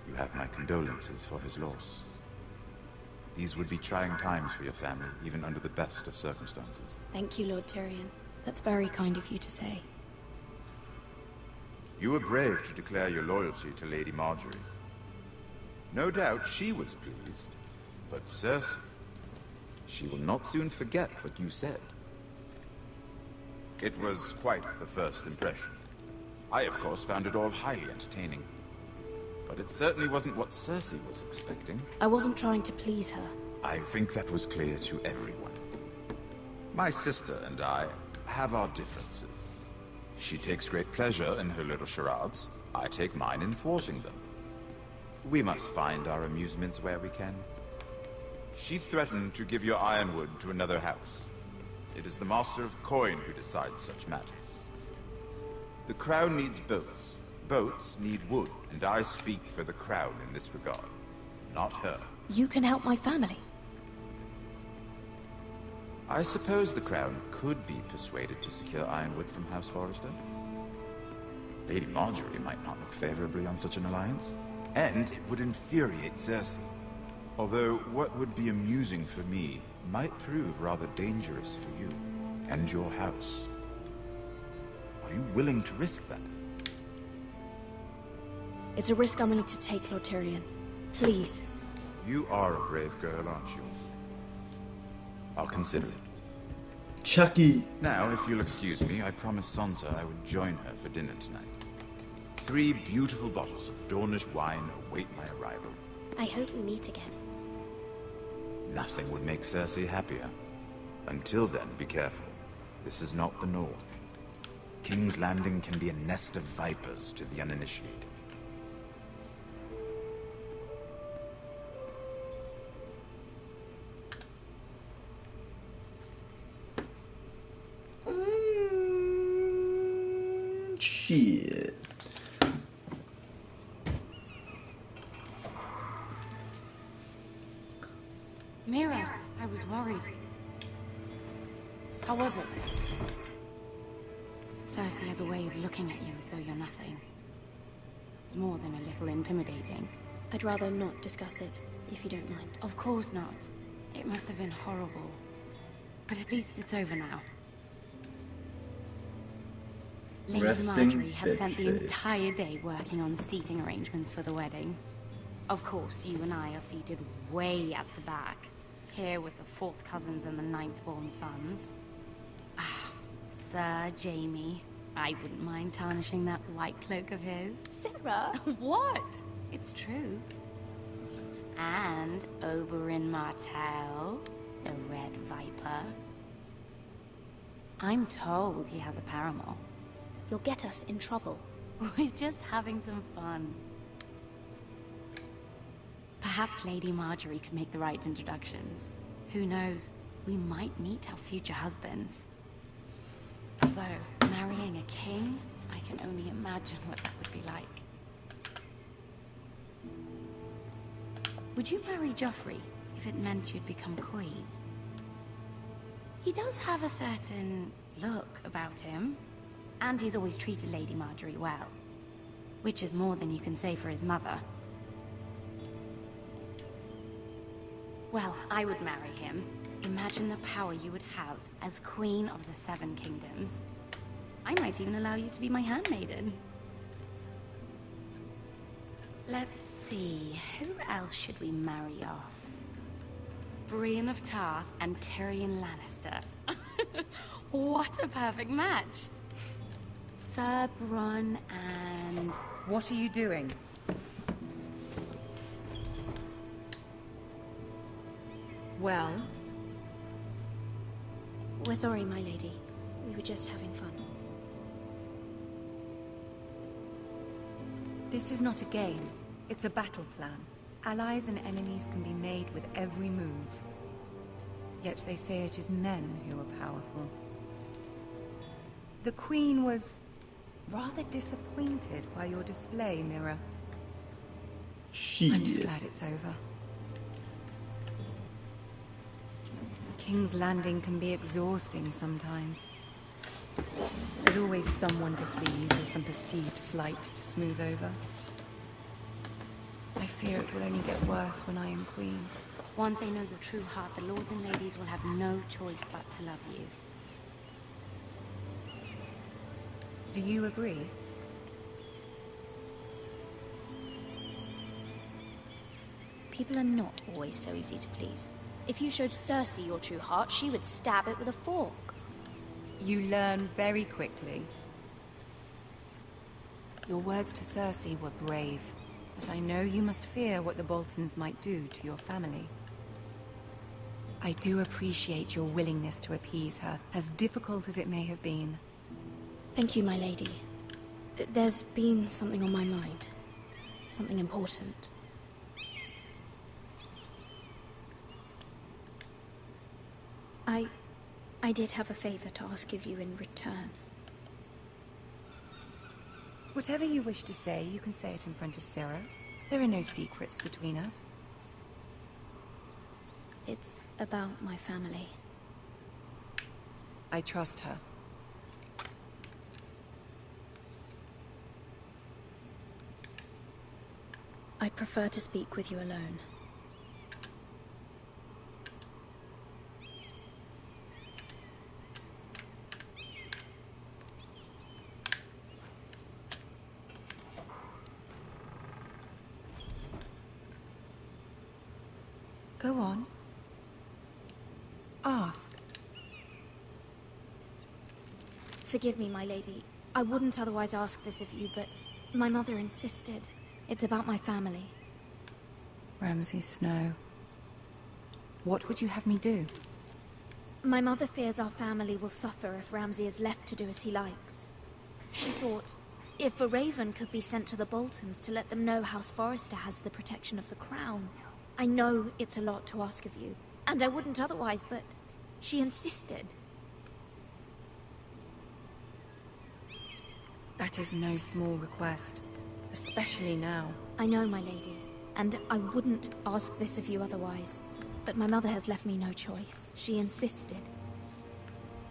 [SPEAKER 18] You have my condolences for his loss. These would be trying times for your family, even under the best of circumstances.
[SPEAKER 8] Thank you, Lord Tyrion. That's very kind of you to say.
[SPEAKER 18] You were brave to declare your loyalty to Lady Marjorie. No doubt she was pleased, but Cersei, she will not soon forget what you said. It was quite the first impression. I, of course, found it all highly entertaining. But it certainly wasn't what Cersei was expecting.
[SPEAKER 8] I wasn't trying to please her.
[SPEAKER 18] I think that was clear to everyone. My sister and I have our differences. She takes great pleasure in her little charades. I take mine in thwarting them. We must find our amusements where we can. She threatened to give your ironwood to another house. It is the Master of Coin who decides such matters. The crown needs boats. Boats need wood, and I speak for the crown in this regard, not her.
[SPEAKER 8] You can help my family.
[SPEAKER 18] I suppose the crown could be persuaded to secure ironwood from House Forrester. Lady Marjorie might not look favorably on such an alliance, and it would infuriate Cersei. Although what would be amusing for me might prove rather dangerous for you and your house. Are you willing to risk that?
[SPEAKER 8] It's a risk I'm willing to take, Lord Tyrion. Please.
[SPEAKER 18] You are a brave girl, aren't you? I'll consider it.
[SPEAKER 1] Chucky.
[SPEAKER 18] Now, if you'll excuse me, I promised Sansa I would join her for dinner tonight. 3 beautiful bottles of Dornish wine await my arrival.
[SPEAKER 10] I hope we meet again.
[SPEAKER 18] Nothing would make Cersei happier. Until then, be careful. This is not the North. King's Landing can be a nest of vipers to the uninitiated.
[SPEAKER 17] Shit.
[SPEAKER 16] Mira, I was worried. How was it? Cersei has a way of looking at you as though you're nothing. It's more than a little intimidating.
[SPEAKER 10] I'd rather not discuss it, if you don't mind.
[SPEAKER 16] Of course not. It must have been horrible. But at least it's over now. Lady
[SPEAKER 17] Resting
[SPEAKER 16] Marjorie has spent the
[SPEAKER 17] bitch face.
[SPEAKER 16] entire day working on seating arrangements for the wedding. Of course, you and I are seated way at the back, here with the 4th cousins and the 9th-born sons. Ah, Sir Jaime. I wouldn't mind tarnishing that white cloak of his.
[SPEAKER 10] Sarah!
[SPEAKER 16] What? It's true. And Oberyn Martell, the Red Viper. I'm told he has a paramour.
[SPEAKER 10] You'll get us in trouble.
[SPEAKER 16] We're just having some fun. Perhaps Lady Marjorie could make the right introductions. Who knows? We might meet our future husbands. Although, marrying a king, I can only imagine what that would be like. Would you marry Joffrey if it meant you'd become queen? He does have a certain look about him, and he's always treated Lady Marjorie well, which is more than you can say for his mother. Well, I would marry him. Imagine the power you would have as Queen of the 7 Kingdoms. I might even allow you to be my handmaiden. Let's see, who else should we marry off? Brienne of Tarth and Tyrion Lannister. What a perfect match! Sir Bronn and...
[SPEAKER 20] What are you doing? Well?
[SPEAKER 10] We're sorry, my lady. We were just having fun.
[SPEAKER 20] This is not a game. It's a battle plan. Allies and enemies can be made with every move. Yet they say it is men who are powerful. The Queen was rather disappointed by your display, Mira. I'm just glad it's over. King's Landing can be exhausting sometimes. There's always someone to please or some perceived slight to smooth over. I fear it will only get worse when I am queen.
[SPEAKER 16] Once they know your true heart, the lords and ladies will have no choice but to love you.
[SPEAKER 20] Do you agree?
[SPEAKER 10] People are not always so easy to please. If you showed Cersei your true heart, she would stab it with a fork.
[SPEAKER 20] You learn very quickly. Your words to Cersei were brave, but I know you must fear what the Boltons might do to your family. I do appreciate your willingness to appease her, as difficult as it may have been.
[SPEAKER 10] Thank you, my lady. There's been something on my mind. Something important. I did have a favor to ask of you in return.
[SPEAKER 20] Whatever you wish to say, you can say it in front of Sarah. There are no secrets between us.
[SPEAKER 10] It's about my family.
[SPEAKER 20] I trust her.
[SPEAKER 10] I prefer to speak with you alone.
[SPEAKER 20] Go on. Ask.
[SPEAKER 10] Forgive me, my lady. I wouldn't otherwise ask this of you, but My mother insisted. It's about my family.
[SPEAKER 16] Ramsay Snow. What would you have me do?
[SPEAKER 10] My mother fears our family will suffer if Ramsay is left to do as he likes. She thought, if a raven could be sent to the Boltons to let them know House Forrester has the protection of the crown. I know it's a lot to ask of you, and I wouldn't otherwise, but she insisted.
[SPEAKER 16] That is no small request, especially now.
[SPEAKER 10] I know, my lady, and I wouldn't ask this of you otherwise. But my mother has left me no choice. She insisted.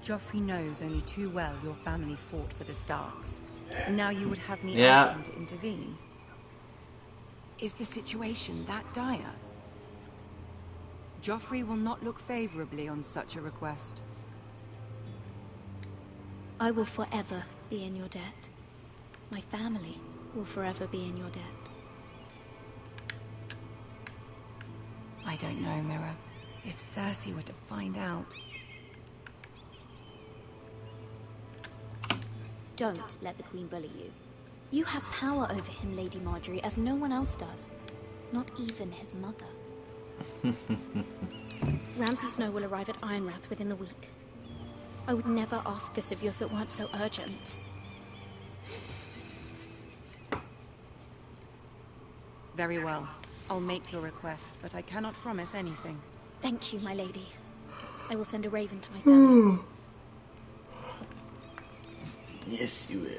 [SPEAKER 16] Joffrey knows only too well your family fought for the Starks. And now you would have me
[SPEAKER 1] Yeah.
[SPEAKER 16] ask him to intervene. Is the situation that dire? Joffrey will not look favorably on such a request.
[SPEAKER 10] I will forever be in your debt. My family will forever be in your debt.
[SPEAKER 16] I don't know, Mira. If Cersei were to find out...
[SPEAKER 10] Don't let the Queen bully you. You have power over him, Lady Marjorie, as no one else does. Not even his mother. Ramsay Snow will arrive at Ironrath within the week. I would never ask this of you if it weren't so urgent.
[SPEAKER 16] Very well. I'll make your request, but I cannot promise anything.
[SPEAKER 10] Thank you, my lady. I will send a raven to my family.
[SPEAKER 1] Yes, you will.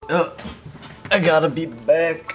[SPEAKER 1] Oh, I gotta be back.